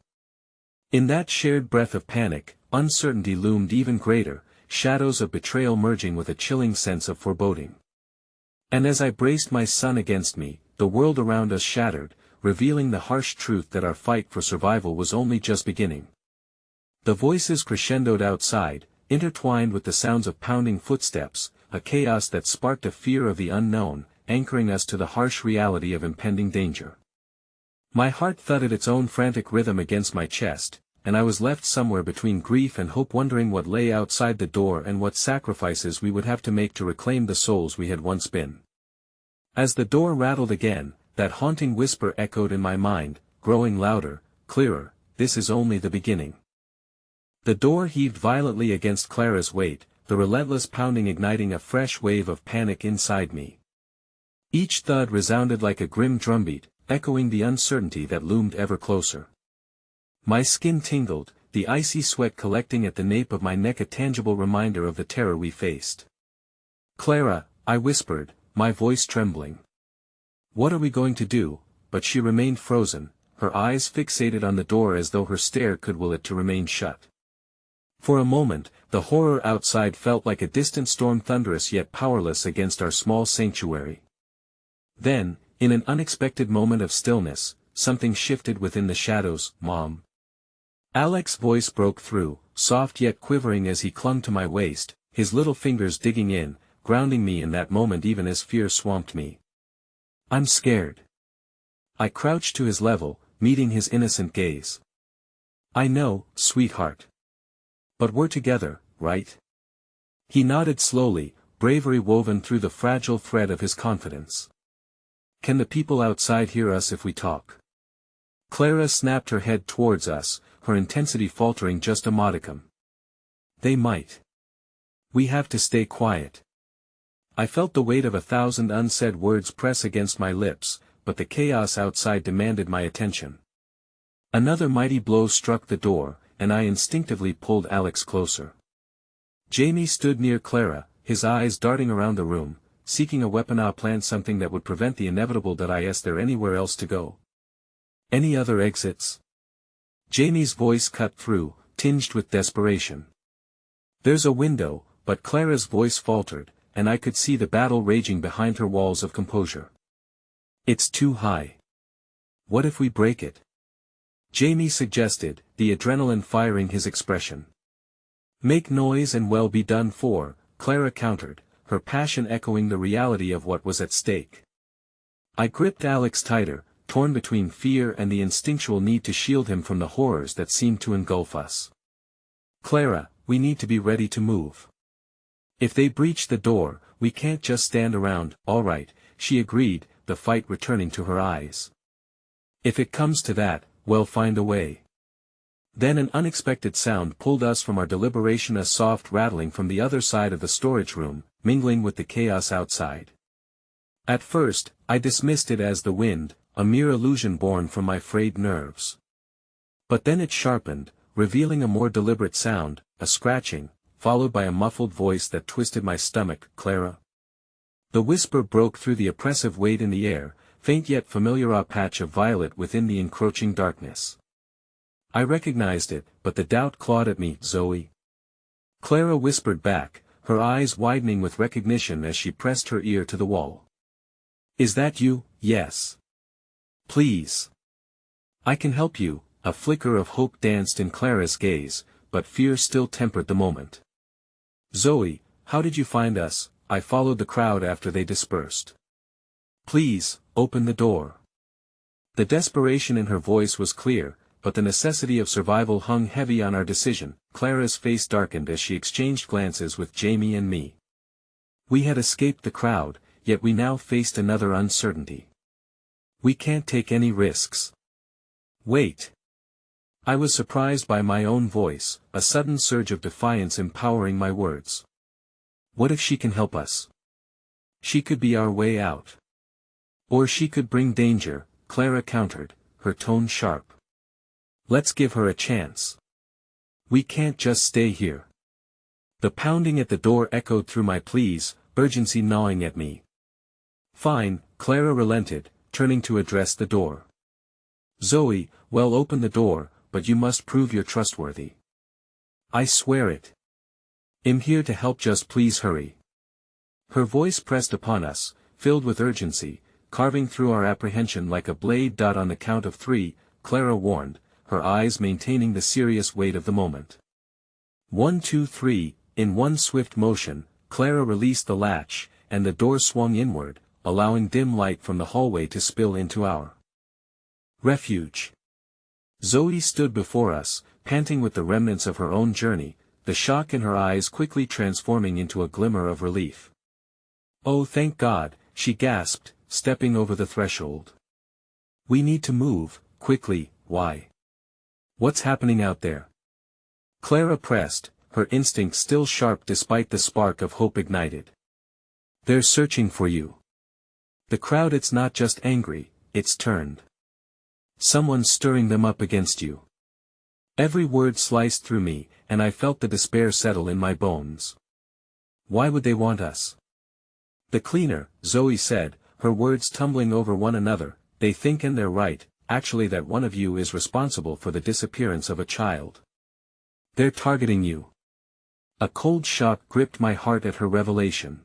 In that shared breath of panic, uncertainty loomed even greater, shadows of betrayal merging with a chilling sense of foreboding. And as I braced my son against me, the world around us shattered, revealing the harsh truth that our fight for survival was only just beginning. The voices crescendoed outside, intertwined with the sounds of pounding footsteps, a chaos that sparked a fear of the unknown, anchoring us to the harsh reality of impending danger. My heart thudded its own frantic rhythm against my chest, and I was left somewhere between grief and hope, wondering what lay outside the door and what sacrifices we would have to make to reclaim the souls we had once been. As the door rattled again, that haunting whisper echoed in my mind, growing louder, clearer. "This is only the beginning." The door heaved violently against Clara's weight, the relentless pounding igniting a fresh wave of panic inside me. Each thud resounded like a grim drumbeat, echoing the uncertainty that loomed ever closer. My skin tingled, the icy sweat collecting at the nape of my neck, a tangible reminder of the terror we faced. "Clara," I whispered, my voice trembling. "What are we going to do?" But she remained frozen, her eyes fixated on the door as though her stare could will it to remain shut. For a moment, the horror outside felt like a distant storm, thunderous yet powerless against our small sanctuary. Then, in an unexpected moment of stillness, something shifted within the shadows. "Mom." Alex's voice broke through, soft yet quivering as he clung to my waist, his little fingers digging in, grounding me in that moment even as fear swamped me. "I'm scared." I crouched to his level, meeting his innocent gaze. "I know, sweetheart. But we're together, right?" He nodded slowly, bravery woven through the fragile thread of his confidence. "Can the people outside hear us if we talk?" Clara snapped her head towards us, her intensity faltering just a modicum. "They might. We have to stay quiet." I felt the weight of 1,000 unsaid words press against my lips, but the chaos outside demanded my attention. Another mighty blow struck the door, and I instinctively pulled Alex closer. Jamie stood near Clara, his eyes darting around the room, seeking a weapon. "I planned something that would prevent the inevitable. Is there anywhere else to go? Any other exits?" Jamie's voice cut through, tinged with desperation. "There's a window," but Clara's voice faltered, and I could see the battle raging behind her walls of composure. "It's too high. What if we break it?" Jamie suggested, the adrenaline firing his expression. Make noise and well be done for, Clara countered, her passion echoing the reality of what was at stake. I gripped Alex tighter, torn between fear and the instinctual need to shield him from the horrors that seemed to engulf us. Clara, we need to be ready to move. If they breach the door, we can't just stand around. All right, she agreed, the fight returning to her eyes. If it comes to that, we'll find a way. Then an unexpected sound pulled us from our deliberation, a soft rattling from the other side of the storage room, mingling with the chaos outside. At first, I dismissed it as the wind, a mere illusion born from my frayed nerves. But then it sharpened, revealing a more deliberate sound, a scratching, followed by a muffled voice that twisted my stomach. Clara. The whisper broke through the oppressive weight in the air, faint yet familiar, a patch of violet within the encroaching darkness. I recognized it, but the doubt clawed at me. Zoe. Clara whispered back, her eyes widening with recognition as she pressed her ear to the wall. Is that you? Yes. Please. I can help you. A flicker of hope danced in Clara's gaze, but fear still tempered the moment. Zoe, how did you find us? I followed the crowd after they dispersed. Please, open the door. The desperation in her voice was clear, but the necessity of survival hung heavy on our decision. Clara's face darkened as she exchanged glances with Jamie and me. We had escaped the crowd, yet we now faced another uncertainty. We can't take any risks. Wait. I was surprised by my own voice, a sudden surge of defiance empowering my words. What if she can help us? She could be our way out. Or she could bring danger, Clara countered, her tone sharp. Let's give her a chance. We can't just stay here. The pounding at the door echoed through my pleas, urgency gnawing at me. Fine, Clara relented, turning to address the door. Zoe, well, open the door, but you must prove you're trustworthy. I swear it. I'm here to help, just please hurry. Her voice pressed upon us, filled with urgency, carving through our apprehension like a blade. On the count of 3, Clara warned, her eyes maintaining the serious weight of the moment. 1, 2, 3, in one swift motion, Clara released the latch, and the door swung inward, allowing dim light from the hallway to spill into our refuge. Zoe stood before us, panting with the remnants of her own journey, the shock in her eyes quickly transforming into a glimmer of relief. Oh, thank God, she gasped, stepping over the threshold. We need to move, quickly. Why? What's happening out there? Clara pressed, her instincts still sharp despite the spark of hope ignited. They're searching for you. The crowd, it's not just angry, it's turned. Someone's stirring them up against you. Every word sliced through me, and I felt the despair settle in my bones. Why would they want us? The cleaner, Zoe said, her words tumbling over one another. They think, and they're right, actually, that one of you is responsible for the disappearance of a child. They're targeting you. A cold shock gripped my heart at her revelation.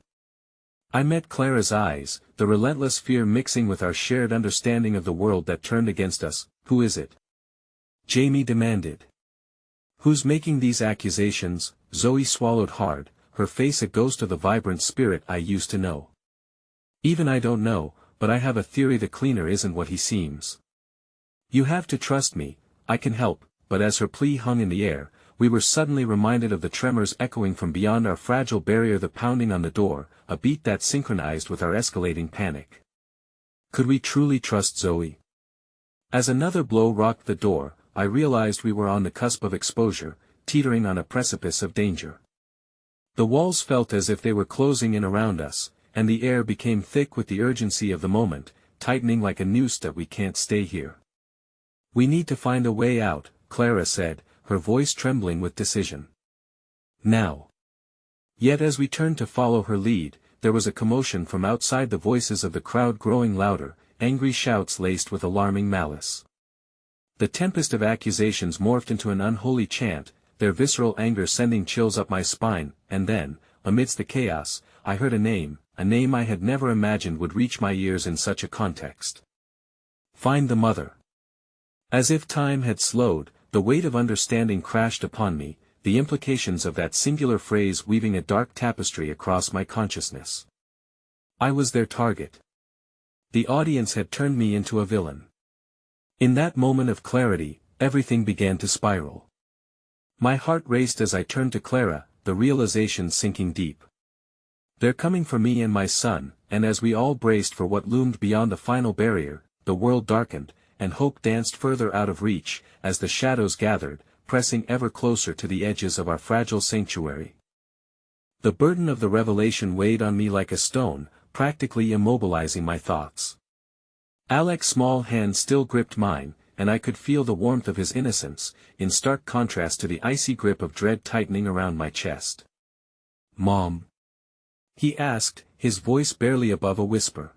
I met Clara's eyes, the relentless fear mixing with our shared understanding of the world that turned against us. Who is it? Jamie demanded. Who's making these accusations? Zoe swallowed hard, her face a ghost of the vibrant spirit I used to know. Even I don't know, but I have a theory the cleaner isn't what he seems. You have to trust me, I can help. But as her plea hung in the air, we were suddenly reminded of the tremors echoing from beyond our fragile barrier, the pounding on the door, a beat that synchronized with our escalating panic. Could we truly trust Zoe? As another blow rocked the door, I realized we were on the cusp of exposure, teetering on a precipice of danger. The walls felt as if they were closing in around us, and the air became thick with the urgency of the moment, tightening like a noose that we can't stay here. We need to find a way out, Clara said, her voice trembling with decision. Now. Yet as we turned to follow her lead, there was a commotion from outside, the voices of the crowd growing louder, angry shouts laced with alarming malice. The tempest of accusations morphed into an unholy chant, their visceral anger sending chills up my spine, and then, amidst the chaos, I heard a name I had never imagined would reach my ears in such a context. Find the mother. As if time had slowed, the weight of understanding crashed upon me, the implications of that singular phrase weaving a dark tapestry across my consciousness. I was their target. The audience had turned me into a villain. In that moment of clarity, everything began to spiral. My heart raced as I turned to Clara, the realization sinking deep. They're coming for me and my son, and as we all braced for what loomed beyond the final barrier, the world darkened, and hope danced further out of reach, as the shadows gathered, pressing ever closer to the edges of our fragile sanctuary. The burden of the revelation weighed on me like a stone, practically immobilizing my thoughts. Alex's small hand still gripped mine, and I could feel the warmth of his innocence, in stark contrast to the icy grip of dread tightening around my chest. "Mom?" he asked, his voice barely above a whisper.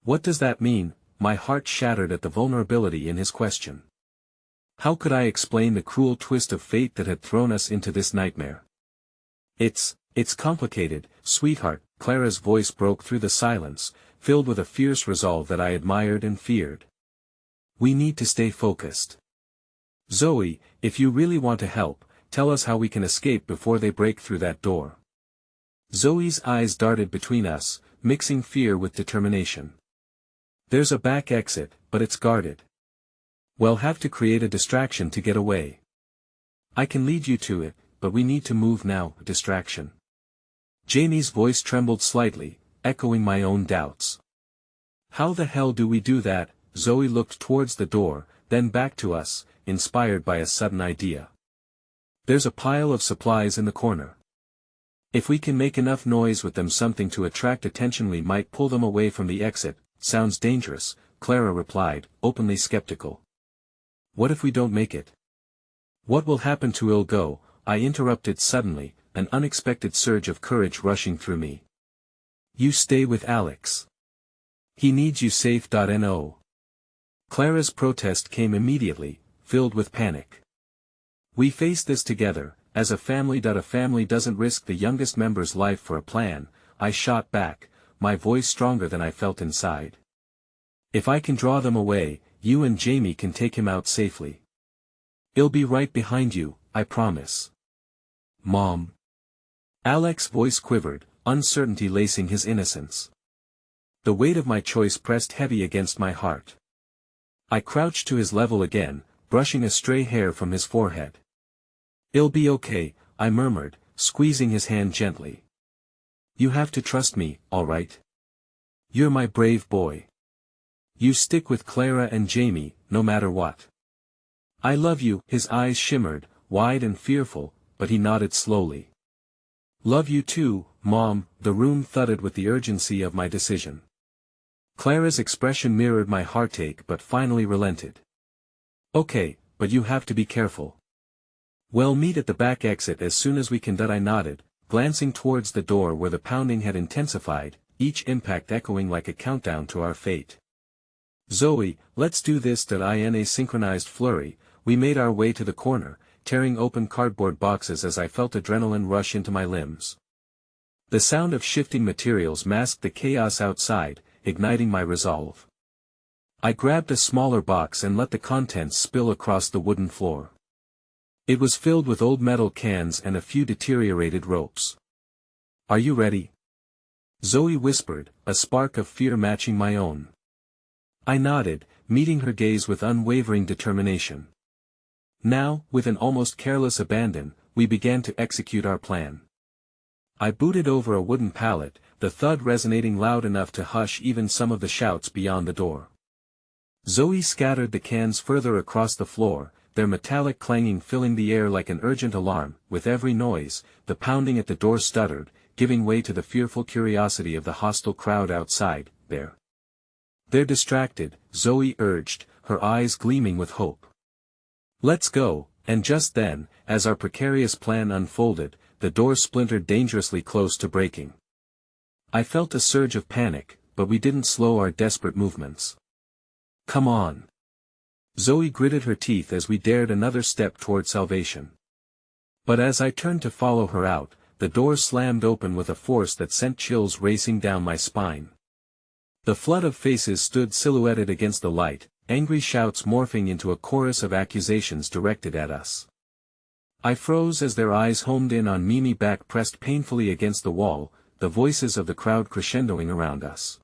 What does that mean? My heart shattered at the vulnerability in his question. How could I explain the cruel twist of fate that had thrown us into this nightmare? It's complicated, sweetheart. Clara's voice broke through the silence, filled with a fierce resolve that I admired and feared. We need to stay focused. Zoe, if you really want to help, tell us how we can escape before they break through that door. Zoe's eyes darted between us, mixing fear with determination. There's a back exit, but it's guarded. We'll have to create a distraction to get away. I can lead you to it, but we need to move now. Distraction. Jamie's voice trembled slightly, echoing my own doubts. How the hell do we do that? Zoe looked towards the door, then back to us, inspired by a sudden idea. There's a pile of supplies in the corner. If we can make enough noise with them, something to attract attention, we might pull them away from the exit. Sounds dangerous, Clara replied, openly skeptical. What if we don't make it? What will happen to Ilgo? I interrupted suddenly, an unexpected surge of courage rushing through me. You stay with Alex. He needs you safe. No. Clara's protest came immediately, filled with panic. We face this together, as a family. A family doesn't risk the youngest member's life for a plan, I shot back, my voice stronger than I felt inside. If I can draw them away, you and Jamie can take him out safely. I'll be right behind you, I promise. Mom. Alex's voice quivered, uncertainty lacing his innocence. The weight of my choice pressed heavy against my heart. I crouched to his level again, brushing a stray hair from his forehead. It'll be okay, I murmured, squeezing his hand gently. You have to trust me, all right? You're my brave boy. You stick with Clara and Jamie, no matter what. I love you. His eyes shimmered, wide and fearful, but he nodded slowly. Love you too, Mom. The room thudded with the urgency of my decision. Clara's expression mirrored my heartache but finally relented. Okay, but you have to be careful. We'll meet at the back exit as soon as we can. I nodded, glancing towards the door where the pounding had intensified, each impact echoing like a countdown to our fate. Zoe, let's do this. In a synchronized flurry, we made our way to the corner, tearing open cardboard boxes as I felt adrenaline rush into my limbs. The sound of shifting materials masked the chaos outside, igniting my resolve. I grabbed a smaller box and let the contents spill across the wooden floor. It was filled with old metal cans and a few deteriorated ropes. Are you ready? Zoe whispered, a spark of fear matching my own. I nodded, meeting her gaze with unwavering determination. Now, with an almost careless abandon, we began to execute our plan. I booted over a wooden pallet, the thud resonating loud enough to hush even some of the shouts beyond the door. Zoe scattered the cans further across the floor, their metallic clanging filling the air like an urgent alarm. With every noise, the pounding at the door stuttered, giving way to the fearful curiosity of the hostile crowd outside. They're distracted, Zoe urged, her eyes gleaming with hope. Let's go. And just then, as our precarious plan unfolded, the door splintered dangerously close to breaking. I felt a surge of panic, but we didn't slow our desperate movements. Come on. Zoe gritted her teeth as we dared another step toward salvation. But as I turned to follow her out, the door slammed open with a force that sent chills racing down my spine. The flood of faces stood silhouetted against the light, angry shouts morphing into a chorus of accusations directed at us. I froze as their eyes homed in on me, back pressed painfully against the wall, the voices of the crowd crescendoing around us.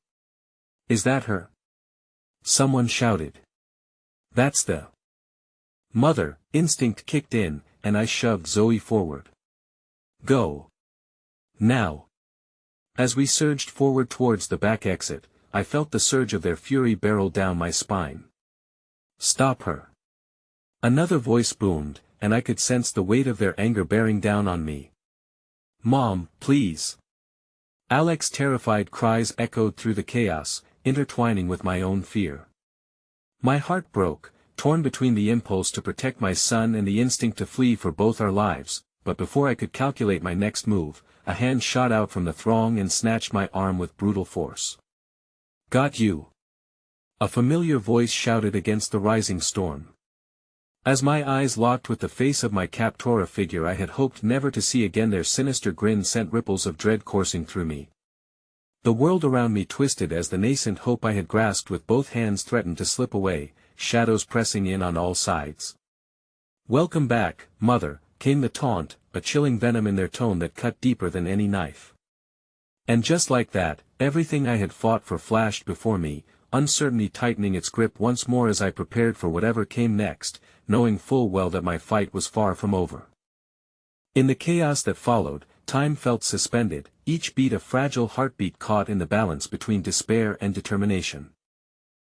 "Is that her?" someone shouted. "That's the mother." Instinct kicked in, and I shoved Zoe forward. "Go. Now." As we surged forward towards the back exit, I felt the surge of their fury barrel down my spine. "Stop her." Another voice boomed, and I could sense the weight of their anger bearing down on me. "Mom, please." Alex's terrified cries echoed through the chaos, intertwining with my own fear. My heart broke, torn between the impulse to protect my son and the instinct to flee for both our lives, but before I could calculate my next move, a hand shot out from the throng and snatched my arm with brutal force. "Got you!" a familiar voice shouted against the rising storm. As my eyes locked with the face of my captora figure I had hoped never to see again, their sinister grin sent ripples of dread coursing through me. The world around me twisted as the nascent hope I had grasped with both hands threatened to slip away, shadows pressing in on all sides. "Welcome back, Mother," came the taunt, a chilling venom in their tone that cut deeper than any knife. And just like that, everything I had fought for flashed before me, uncertainty tightening its grip once more as I prepared for whatever came next, knowing full well that my fight was far from over. In the chaos that followed, time felt suspended, each beat a fragile heartbeat caught in the balance between despair and determination.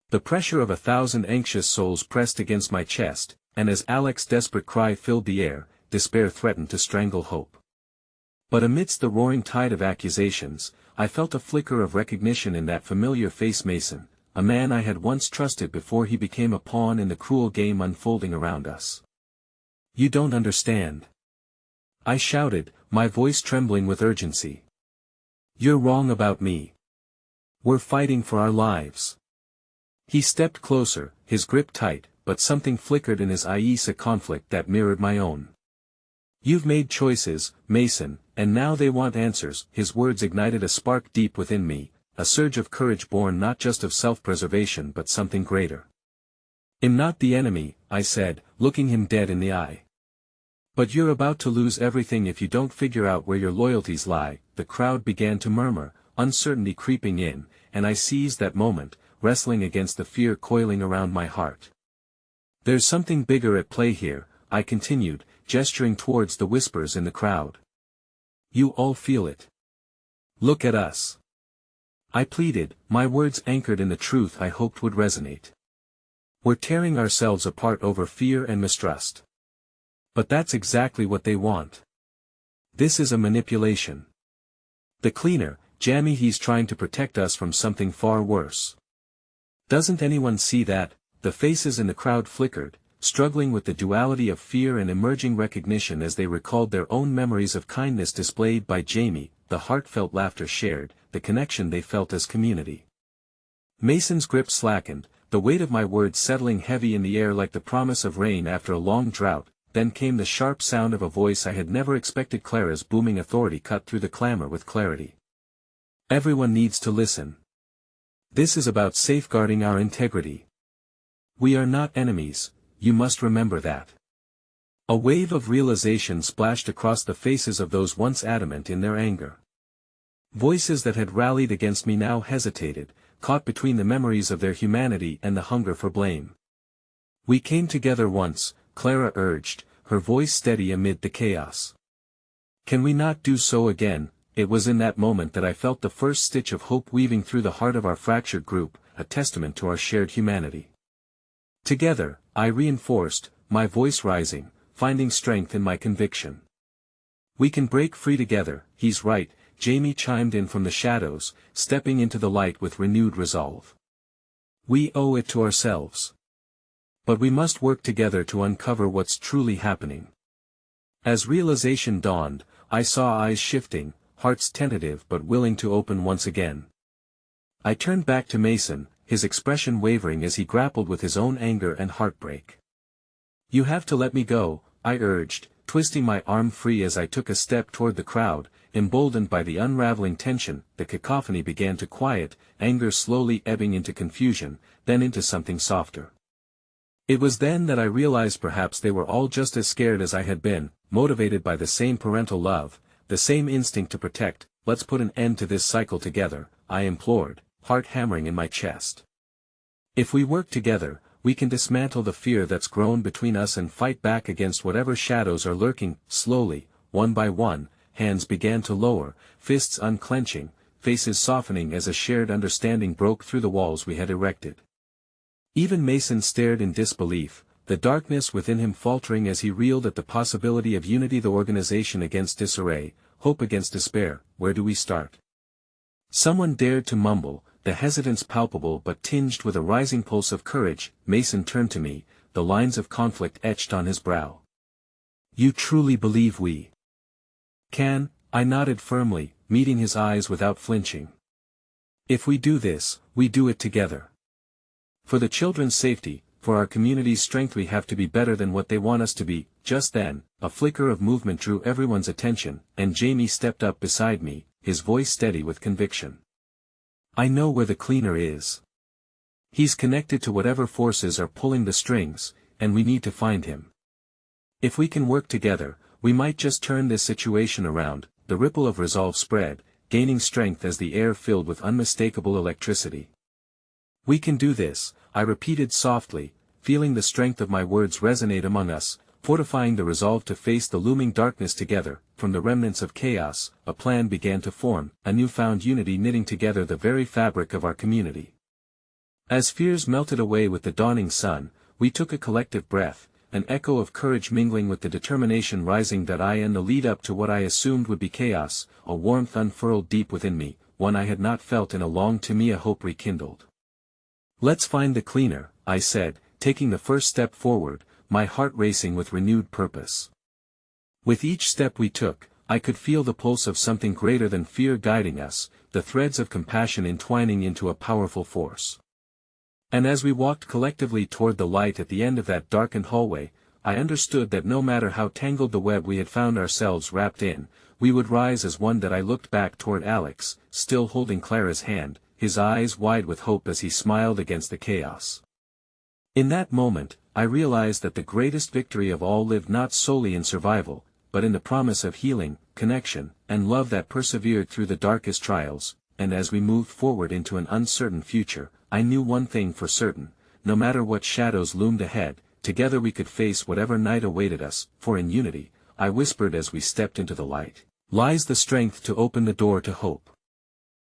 The pressure of 1,000 anxious souls pressed against my chest, and as Alex's desperate cry filled the air, despair threatened to strangle hope. But amidst the roaring tide of accusations, I felt a flicker of recognition in that familiar face. Mason, a man I had once trusted before he became a pawn in the cruel game unfolding around us. "You don't understand," I shouted, my voice trembling with urgency. "You're wrong about me. We're fighting for our lives." He stepped closer, his grip tight, but something flickered in his eyes, a conflict that mirrored my own. "You've made choices, Mason, and now they want answers." His words ignited a spark deep within me, a surge of courage born not just of self-preservation but something greater. "I'm not the enemy," I said, looking him dead in the eye. "But you're about to lose everything if you don't figure out where your loyalties lie." The crowd began to murmur, uncertainty creeping in, and I seized that moment, wrestling against the fear coiling around my heart. "There's something bigger at play here," I continued, gesturing towards the whispers in the crowd. "You all feel it. Look at us," I pleaded, my words anchored in the truth I hoped would resonate. "We're tearing ourselves apart over fear and mistrust. But that's exactly what they want. This is a manipulation. The cleaner, Jamie, he's trying to protect us from something far worse. Doesn't anyone see that?" The faces in the crowd flickered, struggling with the duality of fear and emerging recognition as they recalled their own memories of kindness displayed by Jamie, the heartfelt laughter shared, the connection they felt as community. Mason's grip slackened, the weight of my words settling heavy in the air like the promise of rain after a long drought. Then came the sharp sound of a voice I had never expected. Clara's booming authority cut through the clamor with clarity. "Everyone needs to listen. This is about safeguarding our integrity. We are not enemies, you must remember that." A wave of realization splashed across the faces of those once adamant in their anger. Voices that had rallied against me now hesitated, caught between the memories of their humanity and the hunger for blame. "We came together once," Clara urged, her voice steady amid the chaos. "Can we not do so again?" It was in that moment that I felt the first stitch of hope weaving through the heart of our fractured group, a testament to our shared humanity. "Together," I reinforced, my voice rising, finding strength in my conviction. "We can break free together." "He's right," Jamie chimed in from the shadows, stepping into the light with renewed resolve. "We owe it to ourselves. But we must work together to uncover what's truly happening." As realization dawned, I saw eyes shifting, hearts tentative but willing to open once again. I turned back to Mason, his expression wavering as he grappled with his own anger and heartbreak. "You have to let me go," I urged, twisting my arm free as I took a step toward the crowd, emboldened by the unraveling tension. The cacophony began to quiet, anger slowly ebbing into confusion, then into something softer. It was then that I realized perhaps they were all just as scared as I had been. motivated by the same parental love, the same instinct to protect. Let's put an end to this cycle together, I implored, heart hammering in my chest. If we work together, we can dismantle the fear that's grown between us and fight back against whatever shadows are lurking. Slowly, one by one, hands began to lower, fists unclenching, faces softening as a shared understanding broke through the walls we had erected. Even Mason stared in disbelief, the darkness within him faltering as he reeled at the possibility of unity, the organization against disarray, hope against despair. Where do we start? Someone dared to mumble, the hesitance palpable but tinged with a rising pulse of courage. Mason turned to me, the lines of conflict etched on his brow. You truly believe we can? I nodded firmly, meeting his eyes without flinching. If we do this, we do it together. For the children's safety, for our community's strength, we have to be better than what they want us to be. Just then, a flicker of movement drew everyone's attention, and Jamie stepped up beside me, his voice steady with conviction. I know where the cleaner is. He's connected to whatever forces are pulling the strings, and we need to find him. If we can work together, we might just turn this situation around. The ripple of resolve spread, gaining strength as the air filled with unmistakable electricity. We can do this, I repeated softly, feeling the strength of my words resonate among us, fortifying the resolve to face the looming darkness together. From the remnants of chaos, a plan began to form, a newfound unity knitting together the very fabric of our community. As fears melted away with the dawning sun, we took a collective breath, an echo of courage mingling with the determination rising that I in the lead up to what I assumed would be chaos. A warmth unfurled deep within me, one I had not felt in a long time. A hope rekindled. Let's find the cleaner, I said, taking the first step forward, my heart racing with renewed purpose. With each step we took, I could feel the pulse of something greater than fear guiding us, the threads of compassion entwining into a powerful force. And as we walked collectively toward the light at the end of that darkened hallway, I understood that no matter how tangled the web we had found ourselves wrapped in, we would rise as one. That I looked back toward Alex, still holding Clara's hand, his eyes wide with hope as he smiled against the chaos. In that moment, I realized that the greatest victory of all lived not solely in survival, but in the promise of healing, connection, and love that persevered through the darkest trials. And as we moved forward into an uncertain future, I knew one thing for certain: no matter what shadows loomed ahead, together we could face whatever night awaited us. For in unity, I whispered as we stepped into the light, lies the strength to open the door to hope.